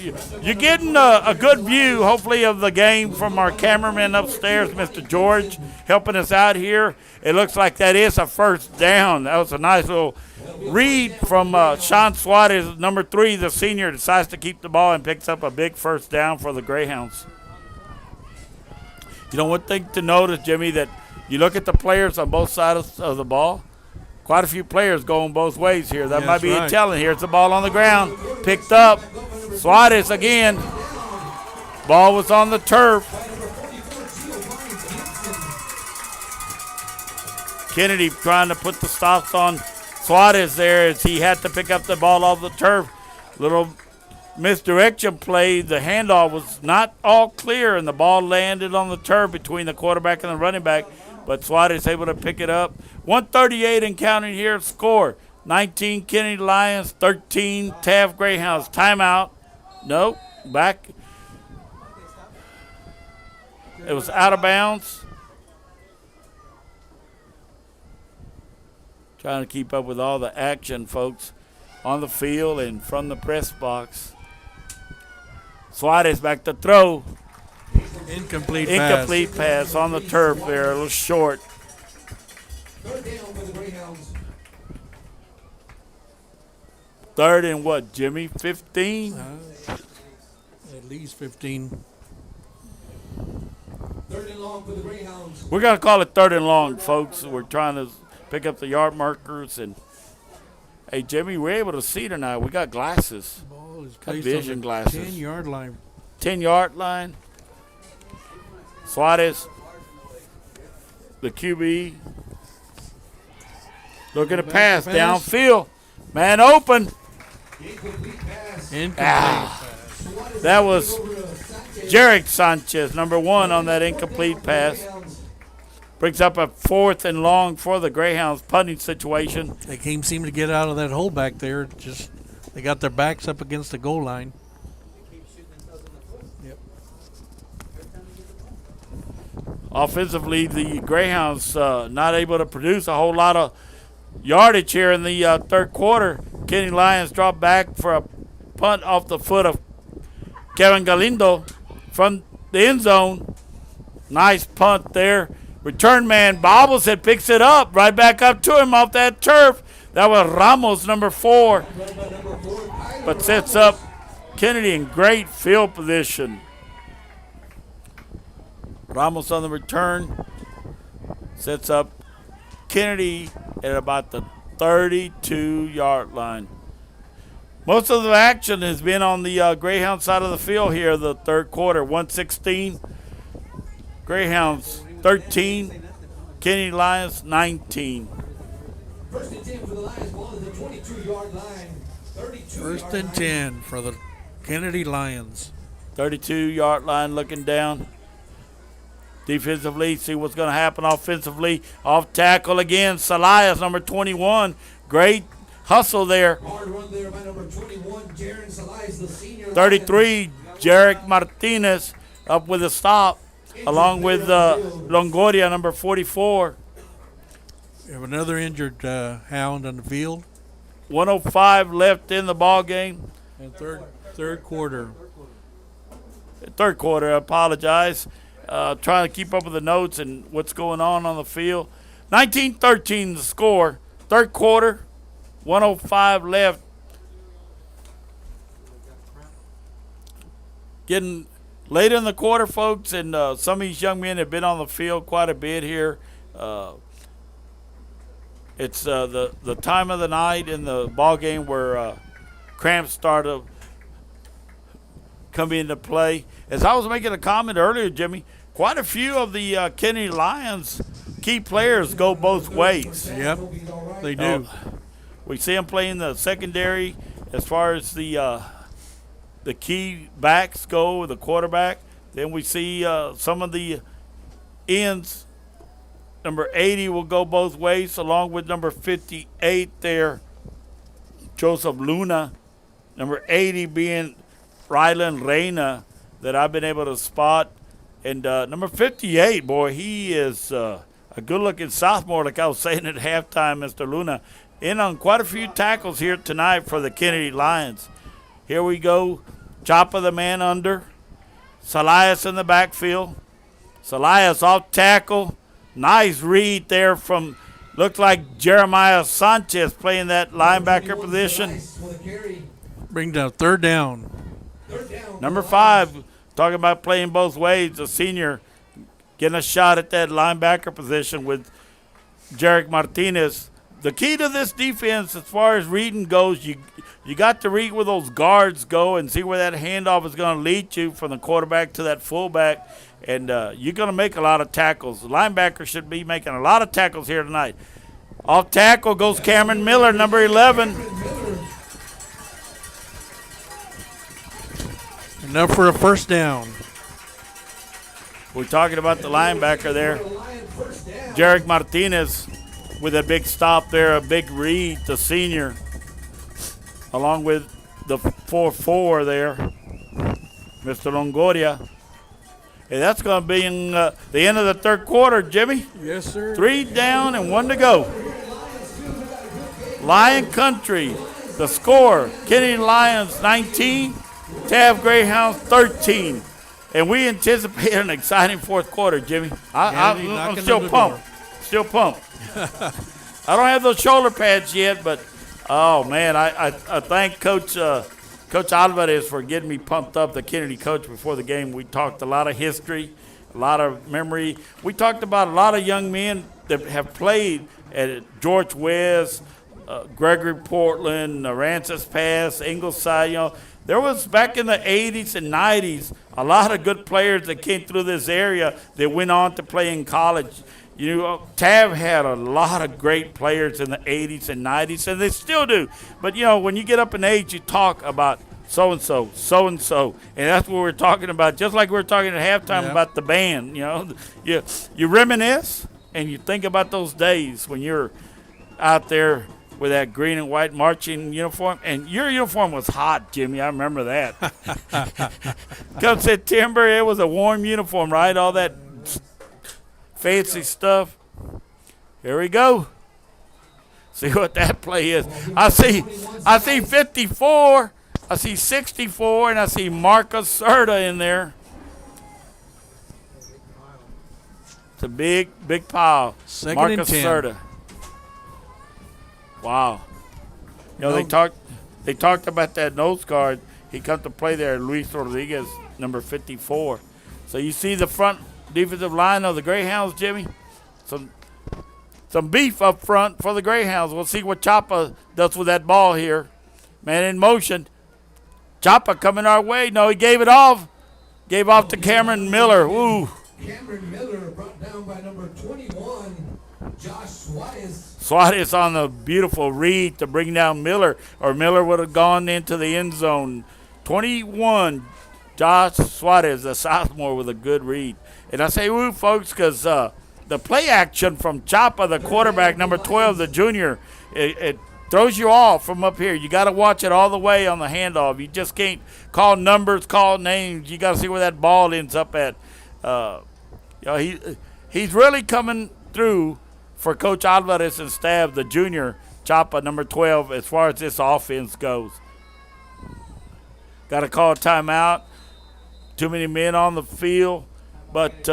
getting a good view, hopefully, of the game from our cameraman upstairs, Mr. George, helping us out here. It looks like that is a first down. That was a nice little read from Sean Suarez, number 3, the senior, decides to keep the ball and picks up a big first down for the Greyhounds. You know, one thing to notice, Jimmy, that you look at the players on both sides of the ball, quite a few players going both ways here. That might be a telling. Here's the ball on the ground, picked up. Suarez again. Ball was on the turf. Kenedy trying to put the stops on Suarez there as he had to pick up the ball off the turf. Little misdirection play. The handoff was not all clear, and the ball landed on the turf between the quarterback and the running back. But Suarez able to pick it up. 1:38 and counting here. Score 19 Kenedy Lions, 13 Taft Greyhounds. Timeout. Nope. Back. It was out of bounds. Trying to keep up with all the action, folks, on the field and from the press box. Suarez back to throw. Incomplete pass on the turf there, a little short. Third and what, Jimmy? 15? At least 15. Third and long for the Greyhounds. We're going to call it 3rd and long, folks. We're trying to pick up the yard markers. And hey, Jimmy, we're able to see tonight. We got glasses. Ball is Got placed vision on the glasses. 10-yard line. 10-yard line. Suarez, the QB, looking to pass downfield. Man open. Incomplete. That was Jarek Sanchez, number 1 on that incomplete pass. Brings up a 4th and long for the Greyhounds punting situation. They can't seem to get out of that hole back there. Just they got their backs up against the goal line. Yep. Offensively, the Greyhounds not able to produce a whole lot of yardage here in the 3rd quarter. Kenedy Lions drop back for a punt off the foot of Kevin Galindo from the end zone. Nice punt there. Return man bobbles it, picks it up, right back up to him off that turf. That was Ramos, number 4. But sets up Kenedy in great field position. Ramos on the return. Sets up Kenedy at about the 32-yard line. Most of the action has been on the Greyhound side of the field here, the 3rd quarter. 116. Greyhounds 13. Kenedy Lions 19. First and 10 for the Lions. Ball at the 22-yard line. 32 First and 10 for the Kenedy Lions. 32-yard line looking down. Defensively, see what's going to happen offensively. Off tackle again, Salias, number 21. Great hustle there. Hard run there by number 21, Jaron Salias, the senior. 33, Jarek Martinez up with a stop, along with Longoria, number 44. We have another injured hound on the field. 105 left in the ball game. And third quarter. Third quarter, I apologize. Trying to keep up with the notes and what's going on the field. 19-13 the score. Third quarter, 105 left. Getting late in the quarter, folks, and some of these young men have been on the field quite a bit here. It's the time of the night in the ball game where cramps start to come into play. As I was making a comment earlier, Jimmy, quite a few of the Kenedy Lions key players go both ways. Yep, they do. We see them playing the secondary as far as the key backs go, the quarterback. Then we see some of the ends. Number 80 will go both ways, along with number 58 there, Joseph Luna. Number 80 being Rylan Reyna, that I've been able to spot. And number 58, boy, he is a good-looking sophomore, like I was saying at halftime, Mr. Luna. In on quite a few tackles here tonight for the Kenedy Lions. Here we go. Chop of the man under. Salias in the backfield. Salias off tackle. Nice read there from, looked like Jeremiah Sanchez playing that linebacker position. Bring down third down. Number 5, talking about playing both ways, a senior getting a shot at that linebacker position with Jarek Martinez. The key to this defense as far as reading goes, you got to read where those guards go and see where that handoff is going to lead you from the quarterback to that fullback. And you're going to make a lot of tackles. The linebacker should be making a lot of tackles here tonight. Off tackle goes Cameron Miller, number 11. Enough for a first down. We're talking about the linebacker there. Jarek Martinez with a big stop there, a big read, the senior, along with the 4-4 there, Mr. Longoria. And that's going to be in the end of the third quarter, Jimmy. Yes, sir. 3 down and 1 to go. Lion Country, the score, Kenedy Lions 19, Taft Greyhounds 13. And we anticipate an exciting fourth quarter, Jimmy. I'm still pumped. Still pumped. I don't have those shoulder pads yet, but, oh, man, I thank Coach Alvarez for getting me pumped up, the Kenedy coach, before the game. We talked a lot of history, a lot of memory. We talked about a lot of young men that have played at George West, Gregory Portland, Aransas Pass, Ingleside. You know, there was, back in the 80s and 90s, a lot of good players that came through this area that went on to play in college. You know, Taft had a lot of great players in the 80s and 90s, and they still do. But, you know, when you get up in age, you talk about so-and-so, so-and-so. And that's what we're talking about, just like we were talking at halftime about the band. You know, you reminisce, and you think about those days when you're out there with that green and white marching uniform. And your uniform was hot, Jimmy. I remember that. Come September, it was a warm uniform, right? All that fancy stuff. Here we go. See what that play is. I see 54. I see 64, and I see Marcus Serta in there. It's a big pile. Second Marcus and 10. Serta. Wow. You know, they talked about that nose guard. He come to play there, Luis Rodriguez, number 54. So you see the front defensive line of the Greyhounds, Jimmy. Some beef up front for the Greyhounds. We'll see what Chapa does with that ball here. Man in motion. Chapa coming our way. No, he gave it off. Gave off to Cameron Miller. Ooh. Cameron Miller brought down by number 21, Josh Suarez. Suarez on the beautiful read to bring down Miller, or Miller would have gone into the end zone. 21, Josh Suarez, the sophomore, with a good read. And I say woo, folks, because the play action from Chapa, the quarterback, number 12, the junior, it throws you off from up here. You got to watch it all the way on the handoff. You just can't call numbers, call names. You got to see where that ball ends up at. He's really coming through for Coach Alvarez and staff, the junior, Chapa, number 12, as far as this offense goes. Got to call a timeout. Too many men on the field. But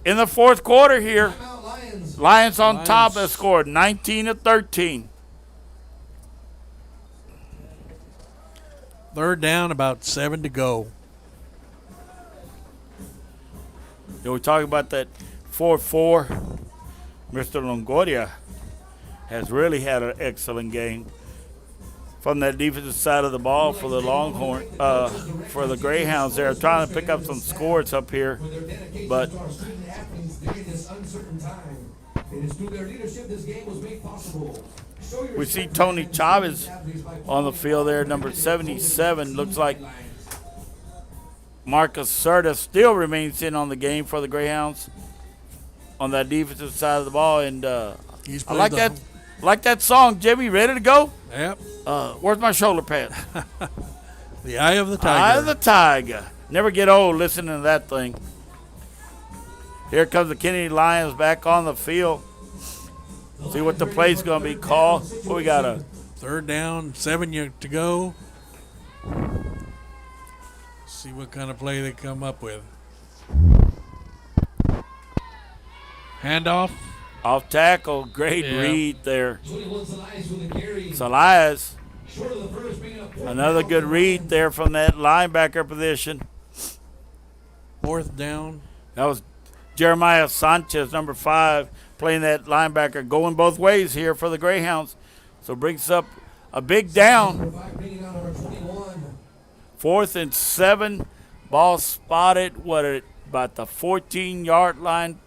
in the fourth quarter here, Lions on top have scored 19-13. Third down, about 7 to go. We're talking about that 4-4. Mr. Longoria has really had an excellent game from that defensive side of the ball for the Longhorn, for the Greyhounds. They're trying to pick up some scores up here, but we see Tony Chavez on the field there, number 77. Looks like Marcus Serta still remains in on the game for the Greyhounds on that defensive side of the ball, and I like that song, Jimmy. Ready to go? Yep. Where's my shoulder pad? The Eye of the Tiger. Eye of the Tiger. Never get old listening to that thing. Here comes the Kenedy Lions back on the field. See what the play's going to be called. What we got? A third down, 7 to go. See what kind of play they come up with. Handoff. Off tackle. Great read there. Elias. Another good read there from that linebacker position. Fourth down. That was Jeremiah Sanchez, number 5, playing that linebacker, going both ways here for the Greyhounds. So brings up a big down. 4th and 7. Ball spotted, about the 14-yard line.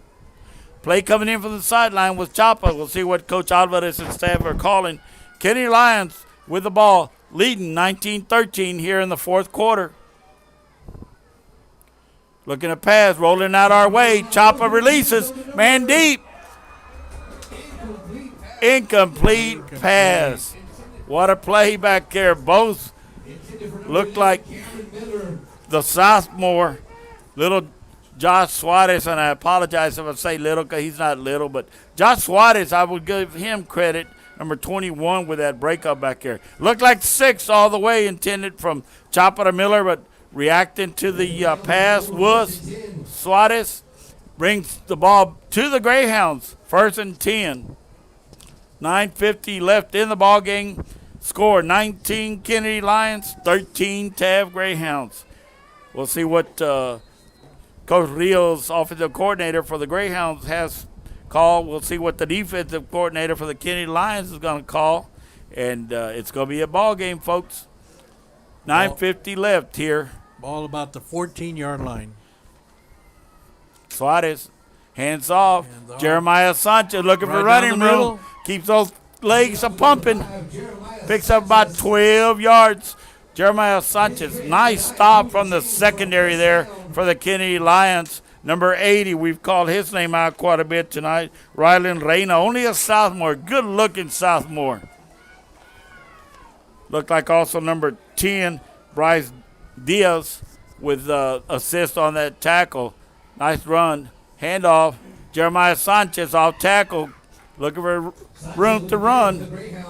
Play coming in from the sideline with Chapa. We'll see what Coach Alvarez and staff are calling. Kenedy Lions with the ball, leading 19-13 here in the fourth quarter. Looking at pass, rolling out our way. Chapa releases, man deep. Incomplete pass. What a play back there. Both looked like the sophomore, little Josh Suarez, and I apologize if I say little because he's not little, but Josh Suarez, I would give him credit, number 21 with that breakup back there. Looked like 6 all the way, intended from Chapa to Miller, but reacting to the pass was Suarez. Brings the ball to the Greyhounds, 1st and 10. 9:50 left in the ball game. Score 19 Kenedy Lions, 13 Taft Greyhounds. We'll see what Coach Rios, offensive coordinator for the Greyhounds, has called. We'll see what the defensive coordinator for the Kenedy Lions is going to call. And it's going to be a ball game, folks. 9:50 left here. Ball about the 14-yard line. Suarez, hands off. Jeremiah Sanchez looking for running room. Keeps those legs a-pumping. Picks up about 12 yards. Jeremiah Sanchez, nice stop from the secondary there for the Kenedy Lions. Number 80, we've called his name out quite a bit tonight. Rylan Reyna, only a sophomore, good-looking sophomore. Looked like also number 10, Bryce Diaz, with assist on that tackle. Nice run. Handoff. Jeremiah Sanchez off tackle. Looking for room to run.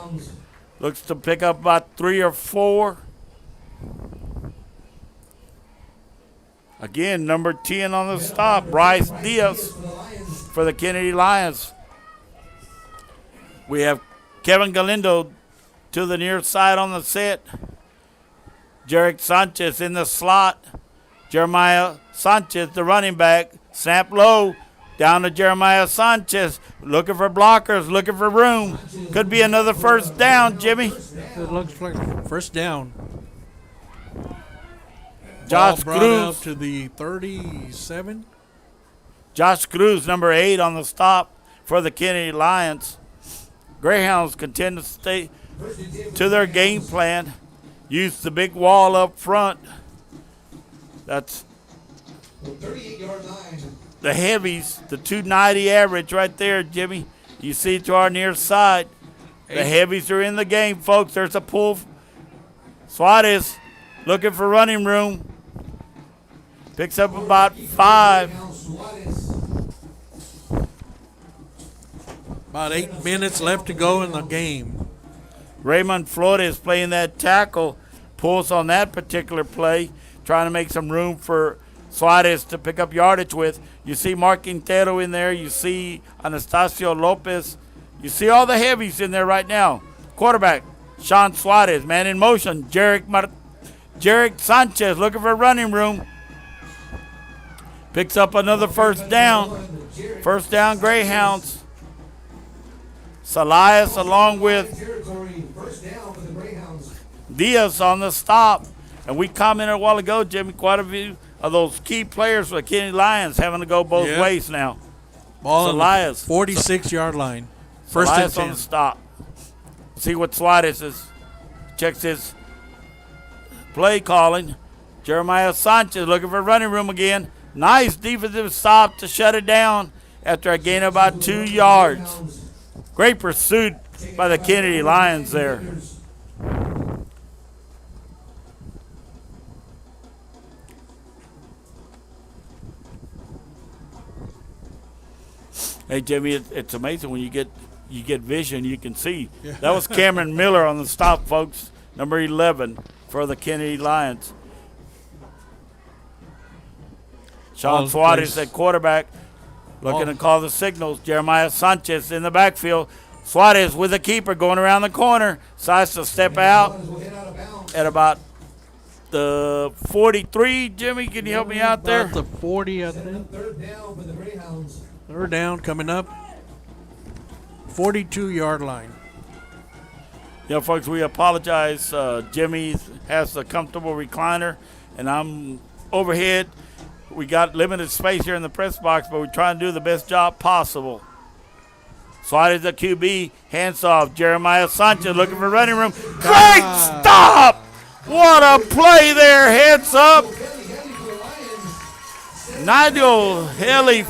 Looks to pick up about 3 or 4. Again, number 10 on the stop, Bryce Diaz for the Kenedy Lions. We have Kevin Galindo to the near side on the set. Jarek Sanchez in the slot. Jeremiah Sanchez, the running back. Snap low. Down to Jeremiah Sanchez. Looking for blockers, looking for room. Could be another first down, Jimmy. It looks like first down. Josh brought Cruz out to the 37. Josh Cruz, number 8 on the stop for the Kenedy Lions. Greyhounds continue to stay to their game plan. Use the big wall up front. That's 38-yard line. the heavies, the 290 average right there, Jimmy. You see to our near side. The heavies are in the game, folks. There's a pull. Suarez looking for running room. Picks up about 5. About 8 minutes left to go in the game. Raymond Flores playing that tackle. Pulls on that particular play, trying to make some room for Suarez to pick up yardage with. You see Mark Quintero in there. You see Anastasio Lopez. You see all the heavies in there right now. Quarterback, Sean Suarez. Man in motion, Jarek Sanchez looking for running room. Picks up another first down. First down, Greyhounds. Salias along with Diaz on the stop. And we commented a while ago, Jimmy, quite a few of those key players for the Kenedy Lions having to go both ways now. Ball Salias. 46-yard line. First and Salias 10. on the stop. See what Suarez is. Checks his play calling. Jeremiah Sanchez looking for running room again. Nice defensive stop to shut it down after a gain of about 2 yards. Great pursuit by the Kenedy Lions there. Hey Jimmy, it's amazing when you get vision, you can see. Yeah. That was Cameron Miller on the stop, folks. Number 11 for the Kenedy Lions. Sean Suarez at quarterback, looking to call the signals. Jeremiah Sanchez in the backfield. Suarez with the keeper going around the corner. Decides to step out at about the 43. Jimmy, can you help me out there? About the 40, I think. Third down for the Greyhounds. Third down coming up. 42-yard line. Yeah, folks, we apologize. Jimmy has a comfortable recliner, and I'm overhead. We got limited space here in the press box, but we're trying to do the best job possible. Suarez the QB, hands off. Jeremiah Sanchez looking for running room. Great stop! What a play there, heads up. Nigel Haley,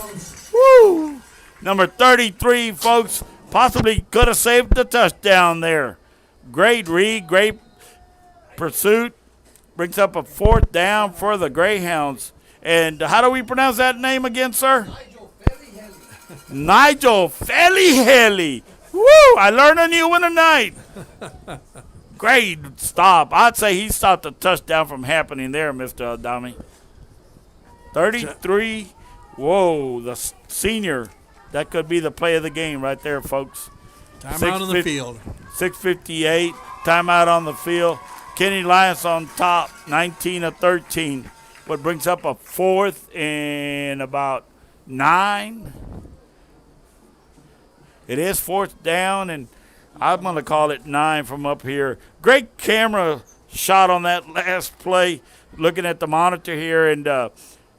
woo! Number 33, folks, possibly could have saved the touchdown there. Great read, great pursuit. Brings up a fourth down for the Greyhounds. And how do we pronounce that name again, sir? Nigel Felihelli. Woo! I learned a new one tonight. Great stop. I'd say he stopped the touchdown from happening there, Mr. Adami. 33. Whoa, the senior. That could be the play of the game right there, folks. Timeout on the field. 6:58. Timeout on the field. Kenedy Lions on top, 19-13. What brings up a fourth and about 9. It is fourth down, and I'm going to call it 9 from up here. Great camera shot on that last play, looking at the monitor here, and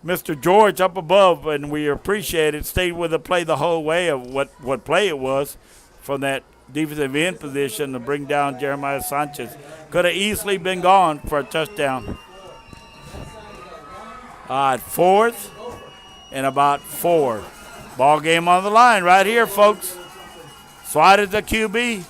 Mr. George up above, and we appreciate it, stayed with the play the whole way of what play it was from that defensive end position to bring down Jeremiah Sanchez. Could have easily been gone for a touchdown. All right, fourth and about 4. Ball game on the line right here, folks. Suarez the QB.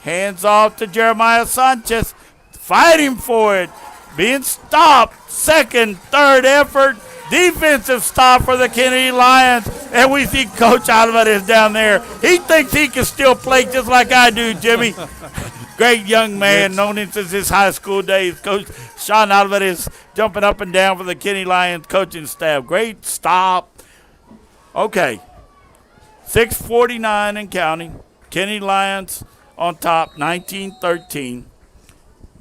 Hands off to Jeremiah Sanchez. Fighting for it. Being stopped. Second, third effort. Defensive stop for the Kenedy Lions. And we see Coach Alvarez down there. He thinks he can still play just like I do, Jimmy. Great young man, known him since his high school days. Coach Sean Alvarez jumping up and down for the Kenedy Lions coaching staff. Great stop. Okay. 6:49 and counting. Kenedy Lions on top, 19-13.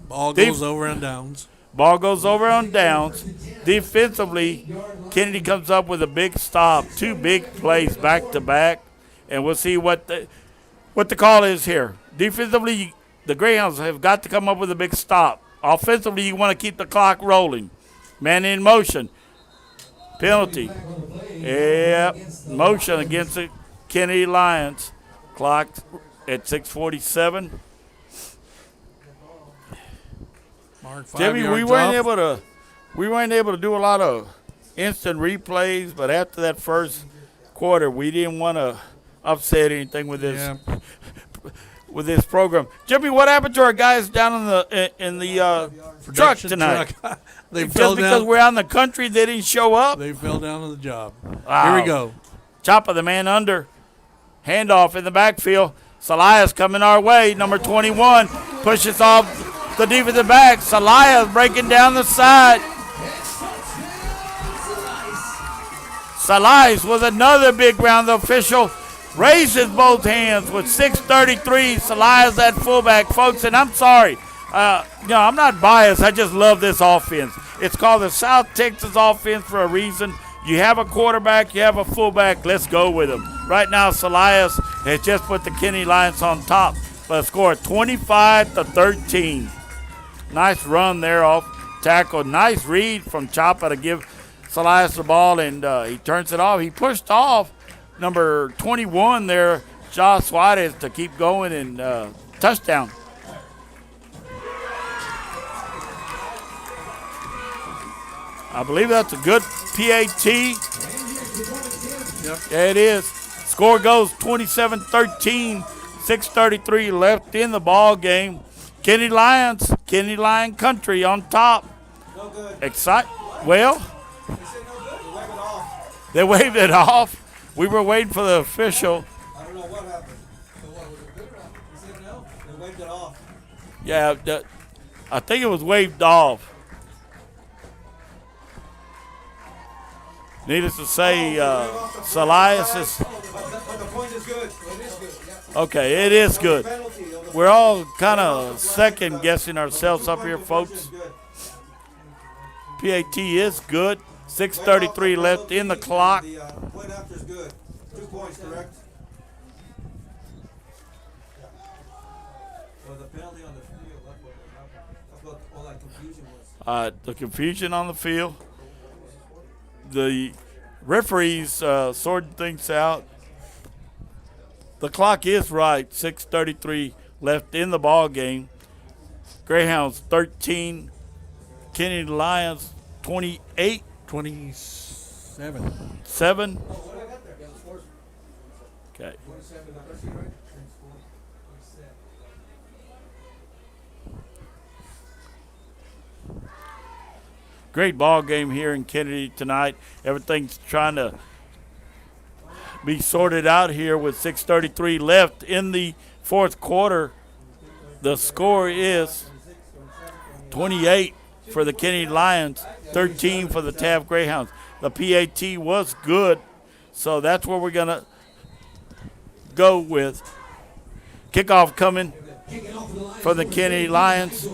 Ball goes over and downs. Ball goes over on downs. Defensively, Kenedy comes up with a big stop. 2 big plays back to back. And we'll see what the call is here. Defensively, the Greyhounds have got to come up with a big stop. Offensively, you want to keep the clock rolling. Man in motion. Penalty. Yep. Motion against the Kenedy Lions. Clock at 6:47. Mark, Jimmy, we 5 yards weren't off. able to we weren't able to do a lot of instant replays, but after that first quarter, we didn't want to upset anything with this with this program. Jimmy, what happened to our guys down in the truck tonight? They Just fell because down. we're out in the country, they didn't show up. They fell down on the job. Wow. Here we go. Chop of the man under. Handoff in the backfield. Salias coming our way. Number 21 pushes off the defensive back. Salias breaking down the side. Salias with another big round. The official raises both hands with 6:33. Salias at fullback, folks. And I'm sorry. I'm not biased. I just love this offense. It's called the South Texas offense for a reason. You have a quarterback, you have a fullback. Let's go with them. Right now, Salias has just put the Kenedy Lions on top. But score 25-13. Nice run there off tackle. Nice read from Chapa to give Salias the ball, and he turns it off. He pushed off number 21 there, Josh Suarez, to keep going, and touchdown. I believe that's a good PAT. Yep. Yeah, it is. Score goes 27-13. 6:33 left in the ball game. Kenedy Lions, Kenedy Lion Country on top. No good. Well, They said no good. They waved it off. they waved it off. We were waiting for the official. I don't know what happened. So what, was it good or not? They said no. They waved it off. Yeah, I think it was waved off. Needless to say, Salias is But the point is good. It is good. Yeah. okay. It is good. Penalty. We're all kind of second guessing ourselves up here, folks. PAT is good. 6:33 left in the clock. The point after is good. 2 points, correct? So the penalty on the field, that's what all that confusion was. The confusion on the field. The referees sorting things out. The clock is right. 6:33 left in the ball game. Greyhounds 13. Kenedy Lions 28. 27. 7. Okay. Great ball game here in Kenedy tonight. Everything's trying to be sorted out here with 6:33 left in the fourth quarter. The score is 28 for the Kenedy Lions, 13 for the Taft Greyhounds. The PAT was good, so that's where we're going to go with. Kickoff coming from the Kenedy Lions.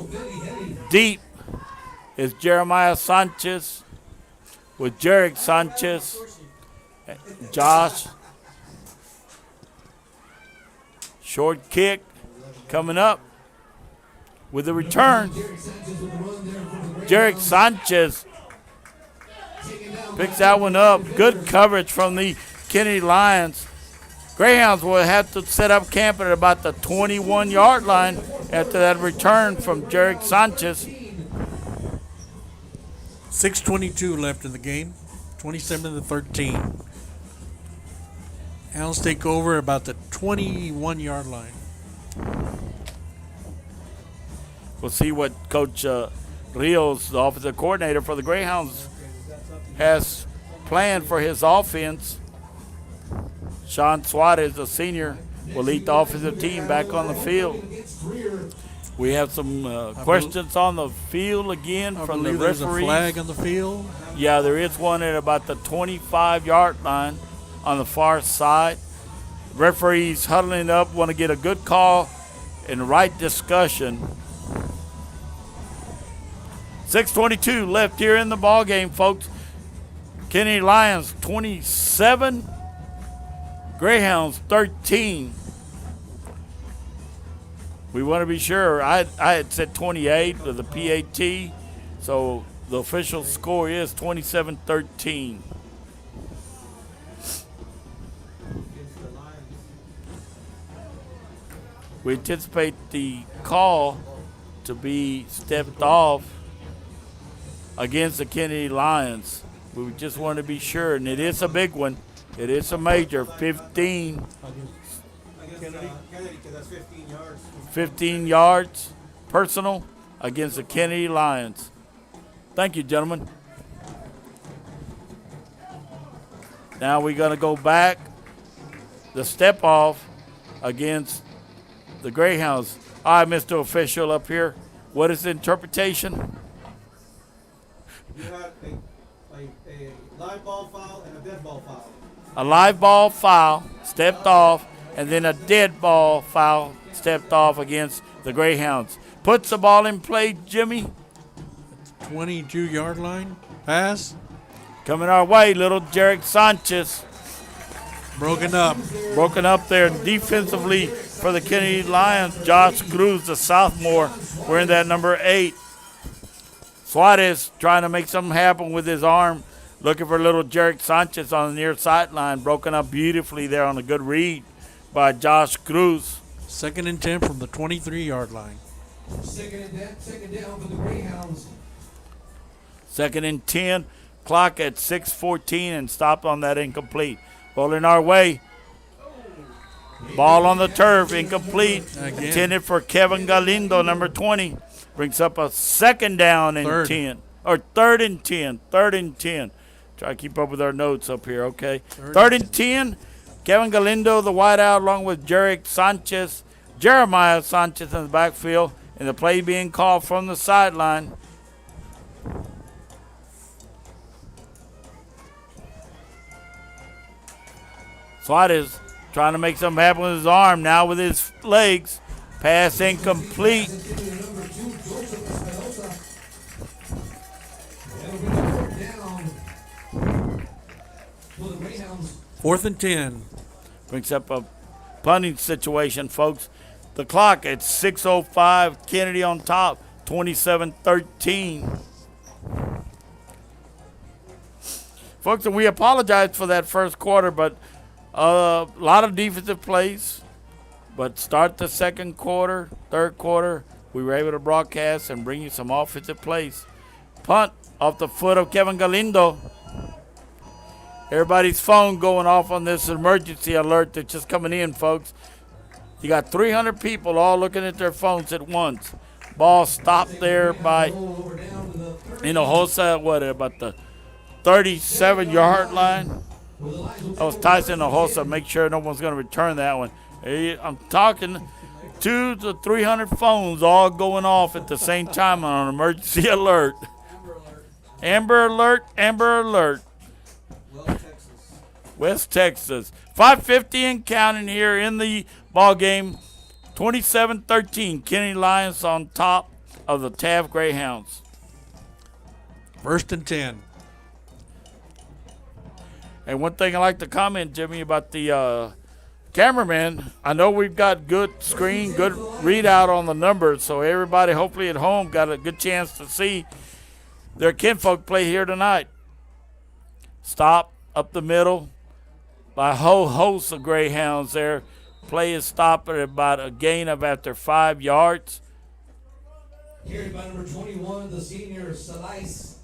Deep is Jeremiah Sanchez with Jarek Sanchez, Josh. Short kick coming up with the return. Jarek Sanchez picks that one up. Good coverage from the Kenedy Lions. Greyhounds will have to set up camp at about the 21-yard line after that return from Jarek Sanchez. 6:22 left in the game. 27-13. Hounds take over about the 21-yard line. We'll see what Coach Rios, the offensive coordinator for the Greyhounds, has planned for his offense. Sean Suarez, the senior, will lead the offensive team back on the field. We have some questions on the field again from the There's referees. a flag on the field. Yeah, there is one at about the 25-yard line on the far side. Referees huddling up, want to get a good call and right discussion. 6:22 left here in the ball game, folks. Kenedy Lions 27, Greyhounds 13. We want to be sure. I had said 28 with the PAT, so the official score is 27-13. We anticipate the call to be stepped off against the Kenedy Lions. We just want to be sure, and it is a big one. It is a major, 15. Kennedy, because that's 15 yards. 15 yards personal against the Kenedy Lions. Thank you, gentlemen. Now we're going to go back. The step off against the Greyhounds. All right, Mr. Official up here. What is the interpretation? You had a live ball foul and a dead ball foul. A live ball foul stepped off, and then a dead ball foul stepped off against the Greyhounds. Puts the ball in play, Jimmy. 22-yard line pass. Coming our way, little Jarek Sanchez. Broken up. Broken up there defensively for the Kenedy Lions. Josh Cruz, the sophomore, wearing that number 8. Suarez trying to make something happen with his arm. Looking for little Jarek Sanchez on the near sideline. Broken up beautifully there on a good read by Josh Cruz. 2nd and 10 from the 23-yard line. Second down for the Greyhounds. 2nd and 10. Clock at 6:14 and stopped on that incomplete. Bowling our way. Ball on the turf, incomplete. Again. Intended for Kevin Galindo, number 20. Brings up a 2nd down and 10. Or 3rd and 10. 3rd and 10. Try to keep up with our notes up here, okay? 3rd and 10. Kevin Galindo, the wideout, along with Jeremiah Sanchez in the backfield. And the play being called from the sideline. Suarez trying to make something happen with his arm, now with his legs. Pass incomplete. Fourth and 10. Brings up a punting situation, folks. The clock at 6:05. Kenedy on top, 27-13. Folks, and we apologize for that first quarter, but a lot of defensive plays. But start the second quarter, third quarter, we were able to broadcast and bring you some offensive plays. Punt off the foot of Kevin Galindo. Everybody's phone going off on this emergency alert that's just coming in, folks. You got 300 people all looking at their phones at once. Ball stopped there by Hinojosa, about the 37-yard line. That was Tyson Hinojosa. Make sure no one's going to return that one. I'm talking 200 to 300 phones all going off at the same time on an emergency alert. Amber alert, Amber alert. West Texas. 5:50 and counting here in the ball game. 27-13. Kenedy Lions on top of the Taft Greyhounds. 1st and 10. And one thing I like to comment, Jimmy, about the cameraman, I know we've got good screen, good readout on the numbers, so everybody hopefully at home got a good chance to see their kinfolk play here tonight. Stop up the middle by a whole host of Greyhounds there. Play is stopped at about a gain of after 5 yards. Carried by number 21, the senior Salais.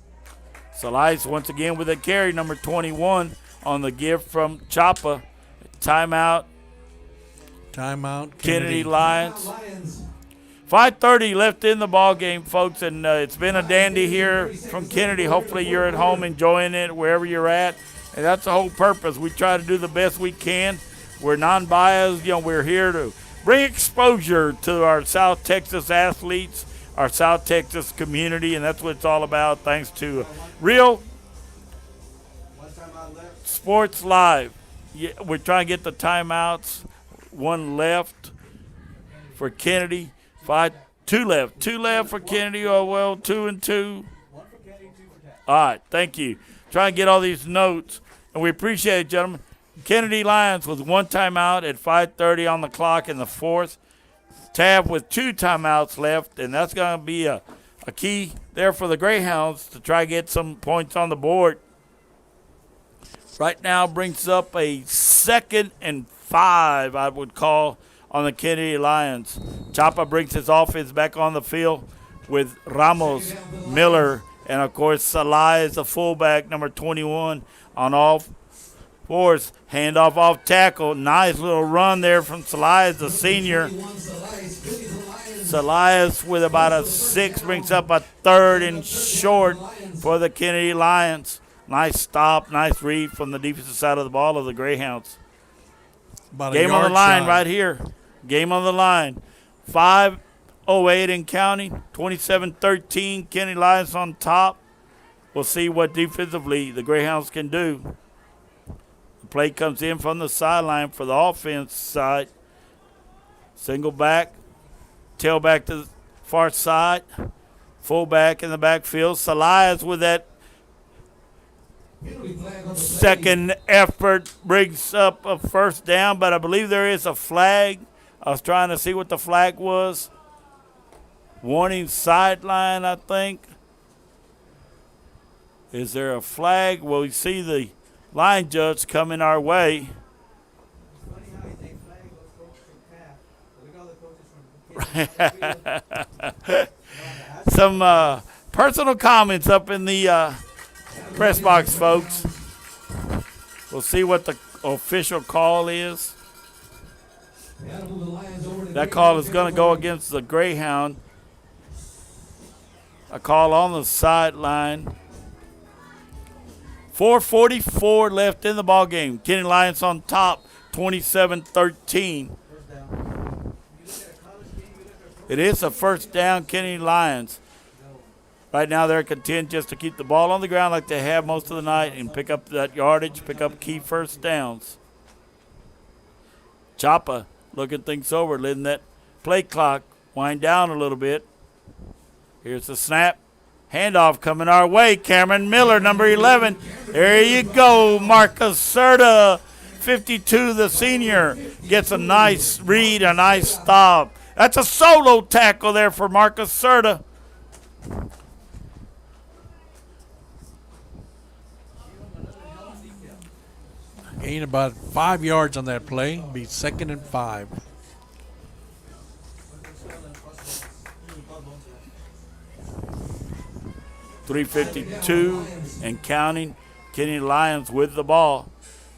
Salais once again with a carry, number 21 on the give from Chapa. Timeout. Kenedy Lions. 5:30 left in the ball game, folks, and it's been a dandy here from Kenedy. Hopefully you're at home enjoying it wherever you're at, and that's the whole purpose. We try to do the best we can. We're non-biased. We're here to bring exposure to our South Texas athletes, our South Texas community, and that's what it's all about, thanks to Real Sports Live. Yeah, we're trying to get the timeouts. One left for Kenedy. Two left for Kenedy. Oh, well, 2 and 2. One for Kenedy, 2 for Taft. All right, thank you. Trying to get all these notes, and we appreciate it, gentlemen. Kenedy Lions with one timeout at 5:30 on the clock in the fourth. Taft with 2 timeouts left, and that's going to be a key there for the Greyhounds to try to get some points on the board. Right now brings up a 2nd and 5, I would call, on the Kenedy Lions. Chapa brings his offense back on the field with Ramos, Miller, And, of course, Salah is the fullback, number 21, on all fours. Handoff off tackle. Nice little run there from Salah, the senior. Salah with about a 6 brings up a 3rd and short for the Kenedy Lions. Nice stop, nice read from the defensive side of the ball of the Greyhounds. Game on the line right here. Game on the line. 5:08 and counting. 27-13. Kenedy Lions on top. We'll see what defensively the Greyhounds can do. The play comes in from the sideline for the offense side. Single back. Tailback to the far side. Fullback in the backfield. Salah with that second effort brings up a first down, but I believe there is a flag. I was trying to see what the flag was. Warning sideline, I think. Is there a flag? Well, we see the line judge coming our way. Some personal comments up in the press box, folks. We'll see what the official call is. That call is going to go against the Greyhound. A call on the sideline. 4:44 left in the ball game. Kenedy Lions on top, 27-13. It is a first down, Kenedy Lions. Right now they're content just to keep the ball on the ground like they have most of the night and pick up that yardage, pick up key first downs. Choppa looking things over, letting that play clock wind down a little bit. Here's the snap. Handoff coming our way. Cameron Miller, number 11. There you go. Marcus Serta, 52, the senior, gets a nice read, a nice stop. That's a solo tackle there for Marcus Serta. Gain about 5 yards on that play. Be 2nd and 5. .352 and counting. Kenedy Lions with the ball.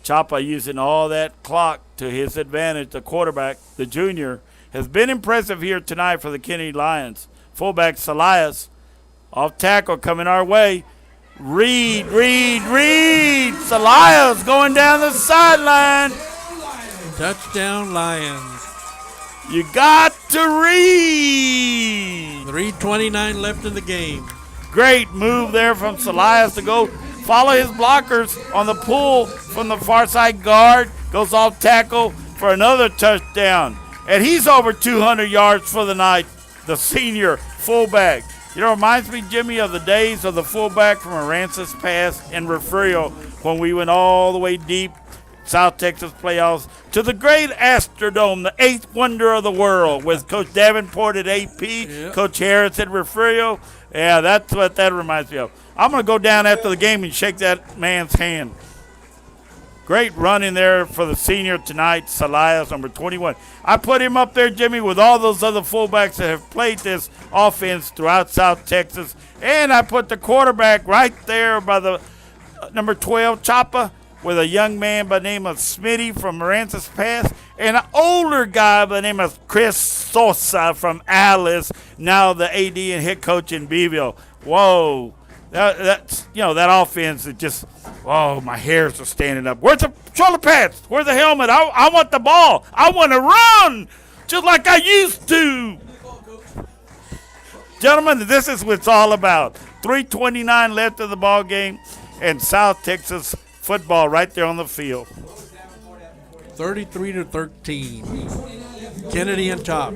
Choppa using all that clock to his advantage. The quarterback, the junior, has been impressive here tonight for the Kenedy Lions. Fullback Salias off tackle coming our way. Reed. Salias going down the sideline. Touchdown Lions. You got to read. 3:29 left in the game. Great move there from Salias to go follow his blockers on the pull from the far side guard. Goes off tackle for another touchdown. And he's over 200 yards for the night, the senior fullback. You know, it reminds me, Jimmy, of the days of the fullback from Aransas Pass and Refugio when we went all the way deep, South Texas playoffs, to the great Astrodome, the 8th wonder of the world, with Coach Davenport at AP, yep. Coach Harris at Refugio. Yeah, that's what that reminds me of. I'm going to go down after the game and shake that man's hand. Great run in there for the senior tonight, Salias, number 21. I put him up there, Jimmy, with all those other fullbacks that have played this offense throughout South Texas. And I put the quarterback right there by the number 12, Choppa, with a young man by the name of Smitty from Aransas Pass, and an older guy by the name of Chris Sosa from Alice, now the AD and head coach in Beeville. Whoa. That's, you know, that offense is just, oh, my hairs are standing up. Where's the shoulder pads? Where's the helmet? I want the ball. I want to run just like I used to. Gentlemen, this is what it's all about. 3:29 left of the ball game, and South Texas football right there on the field. 33-13. Kenedy on top.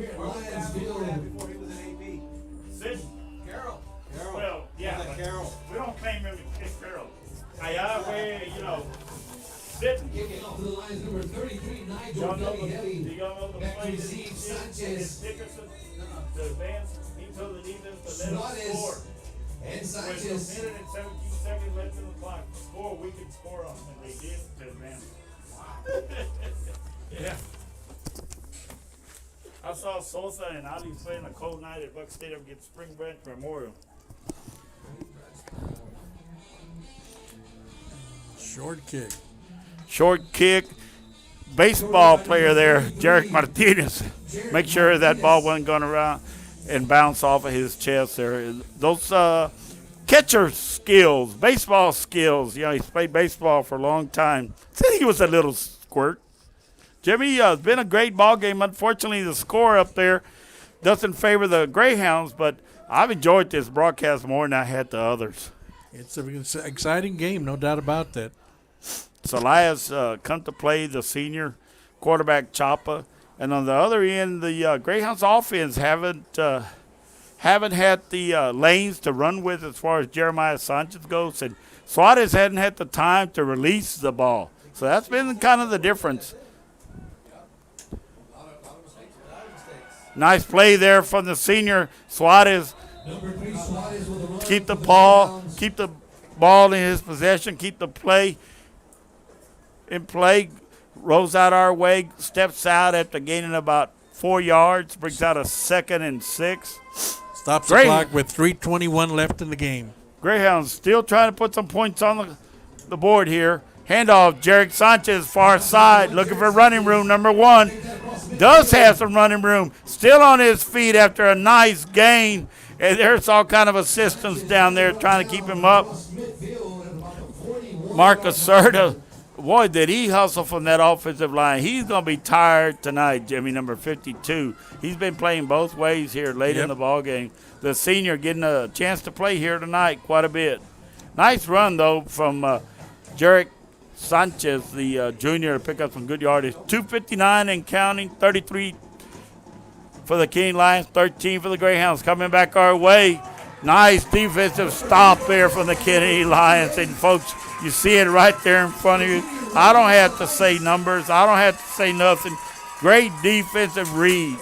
We don't claim him as Carroll. You know, sitting. Kicking off to the lines, number 33, Nigel Kenedy. Back to receive Sanchez. Dickerson to advance. He told the defense to let him score. And Sanchez. With a minute and 17 seconds left in the clock. Score, we could score on them, and they did to advance. Wow. Yeah. I saw Sosa and Ali playing a cold night at Buck Stadium against Spring Branch Memorial. Short kick. Baseball player there, Jarek Martinez. Make sure that ball wasn't going around and bounce off of his chest there. Those catcher skills, baseball skills. He's played baseball for a long time. Said he was a little squirt. Jimmy, it's been a great ball game. Unfortunately, the score up there doesn't favor the Greyhounds, but I've enjoyed this broadcast more than I had the others. It's an exciting game, no doubt about that. Elias come to play the senior quarterback Chapa, and on the other end, the Greyhounds offense haven't had the lanes to run with as far as Jeremiah Sanchez goes, and Suarez hadn't had the time to release the ball. So that's been kind of the difference. Nice play there from the senior Suarez. Keep the ball in his possession, keep the play in play, rolls out our way, steps out after gaining about 4 yards, brings out a 2nd and 6. Stops the clock with 3:21 left in the game. Greyhounds still trying to put some points on the board here. Handoff, Jarek Sanchez, far side, looking for running room, number 1. Does have some running room, still on his feet after a nice gain. And there's all kind of assistants down there trying to keep him up. Marcus Serta, boy, did he hustle from that offensive line. He's going to be tired tonight, Jimmy, number 52. He's been playing both ways here late in the ball game. The senior getting a chance to play here tonight quite a bit. Nice run, though, from Jarek Sanchez, the junior, to pick up some good yardage. 2:59 and counting, 33 for the Kenedy Lions, 13 for the Greyhounds. Coming back our way. Nice defensive stop there from the Kenedy Lions. And, folks, you see it right there in front of you. I don't have to say numbers. I don't have to say nothing. Great defensive read.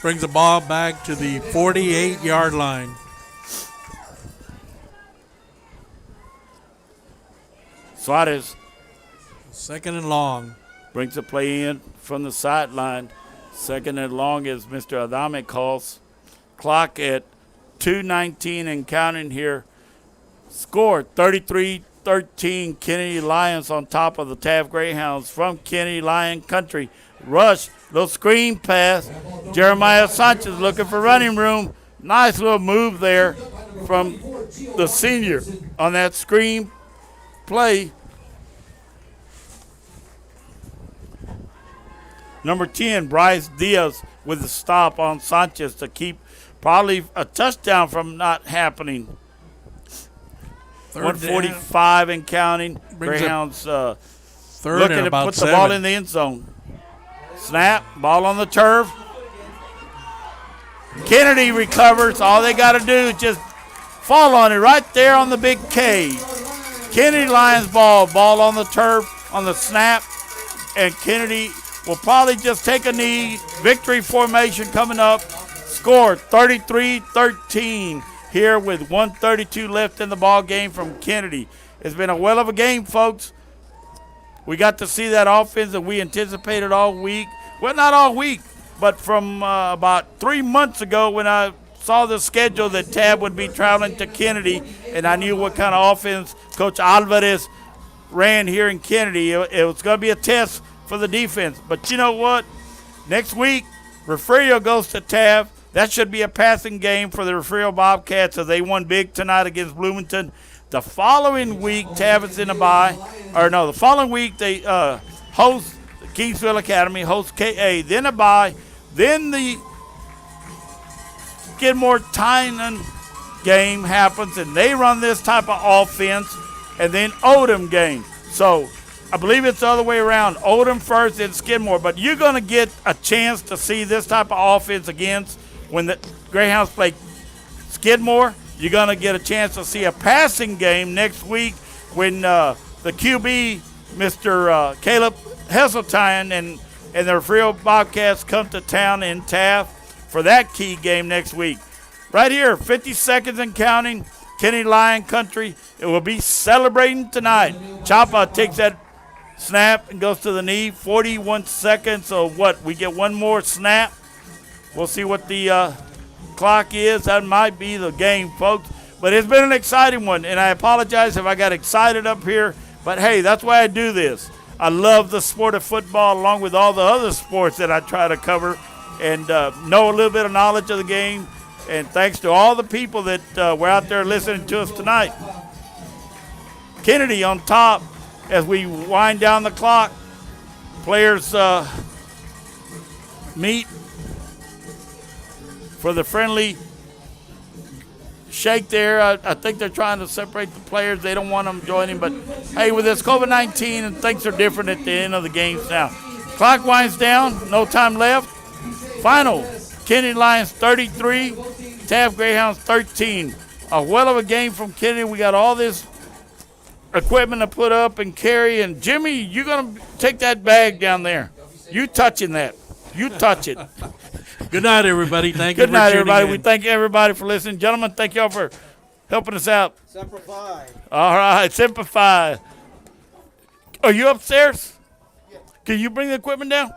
Brings the ball back to the 48-yard line. Suarez. 2nd and long. Brings the play in from the sideline. 2nd and long as Mr. Adame calls. Clock at 2:19 and counting here. Score 33-13. Kenedy Lions on top of the Taft Greyhounds from Kenedy Lion Country. Rush, little screen pass. Jeremiah Sanchez looking for running room. Nice little move there from the senior on that screen play. Number 10, Bryce Diaz with the stop on Sanchez to keep probably a touchdown from not happening. 145 and counting. Greyhounds looking to put the ball in the end zone. Snap, ball on the turf. Kenedy recovers. All they got to do is just fall on it right there on the big K. Kenedy Lions ball on the turf on the snap, and Kenedy will probably just take a knee. Victory formation coming up. Score 33-13 here with 1:32 left in the ball game from Kenedy. It's been a well of a game, folks. We got to see that offense that we anticipated all week. Well, not all week, but from about 3 months ago when I saw the schedule that Tab would be traveling to Kenedy, and I knew what kind of offense Coach Alvarez ran here in Kenedy. It was going to be a test for the defense. But you know what? Next week, Refugio goes to Taft. That should be a passing game for the Refugio Bobcats as they won big tonight against Bloomington. The following week, Taft is in a bye. Or no, the following week they host Kingsville Academy, host KA, then a bye, then the Skidmore-Tynan game happens, and they run this type of offense, and then Odom game. So I believe it's the other way around. Odom first, then Skidmore. But you're going to get a chance to see this type of offense against when the Greyhounds play Skidmore. You're going to get a chance to see a passing game next week when the QB, Mr. Caleb Heseltine, and the Refugio Bobcats come to town in Taft for that key game next week. Right here, 50 seconds and counting, Kenedy Lion Country. It will be celebrating tonight. Chapa takes that snap and goes to the knee. 41 seconds. So what? We get one more snap. We'll see what the clock is. That might be the game, folks. But it's been an exciting one, and I apologize if I got excited up here. But, hey, that's why I do this. I love the sport of football along with all the other sports that I try to cover and know a little bit of knowledge of the game. And thanks to all the people that were out there listening to us tonight. Kenedy on top as we wind down the clock. Players meet for the friendly shake there. I think they're trying to separate the players. They don't want them joining. But, hey, with this COVID-19, and things are different at the end of the games now. Clock winds down. No time left. Final, Kenedy Lions 33, Taft Greyhounds 13. A well of a game from Kenedy. We got all this equipment to put up and carry. And, Jimmy, you're going to take that bag down there. You touching that. You touch it. Good night, everybody. Thank you Good for night, tuning everybody. in. We thank everybody for listening. Gentlemen, thank y'all for helping us out. Semper Fi. All right, Semper Fi. Are you upstairs? Can you bring the equipment down?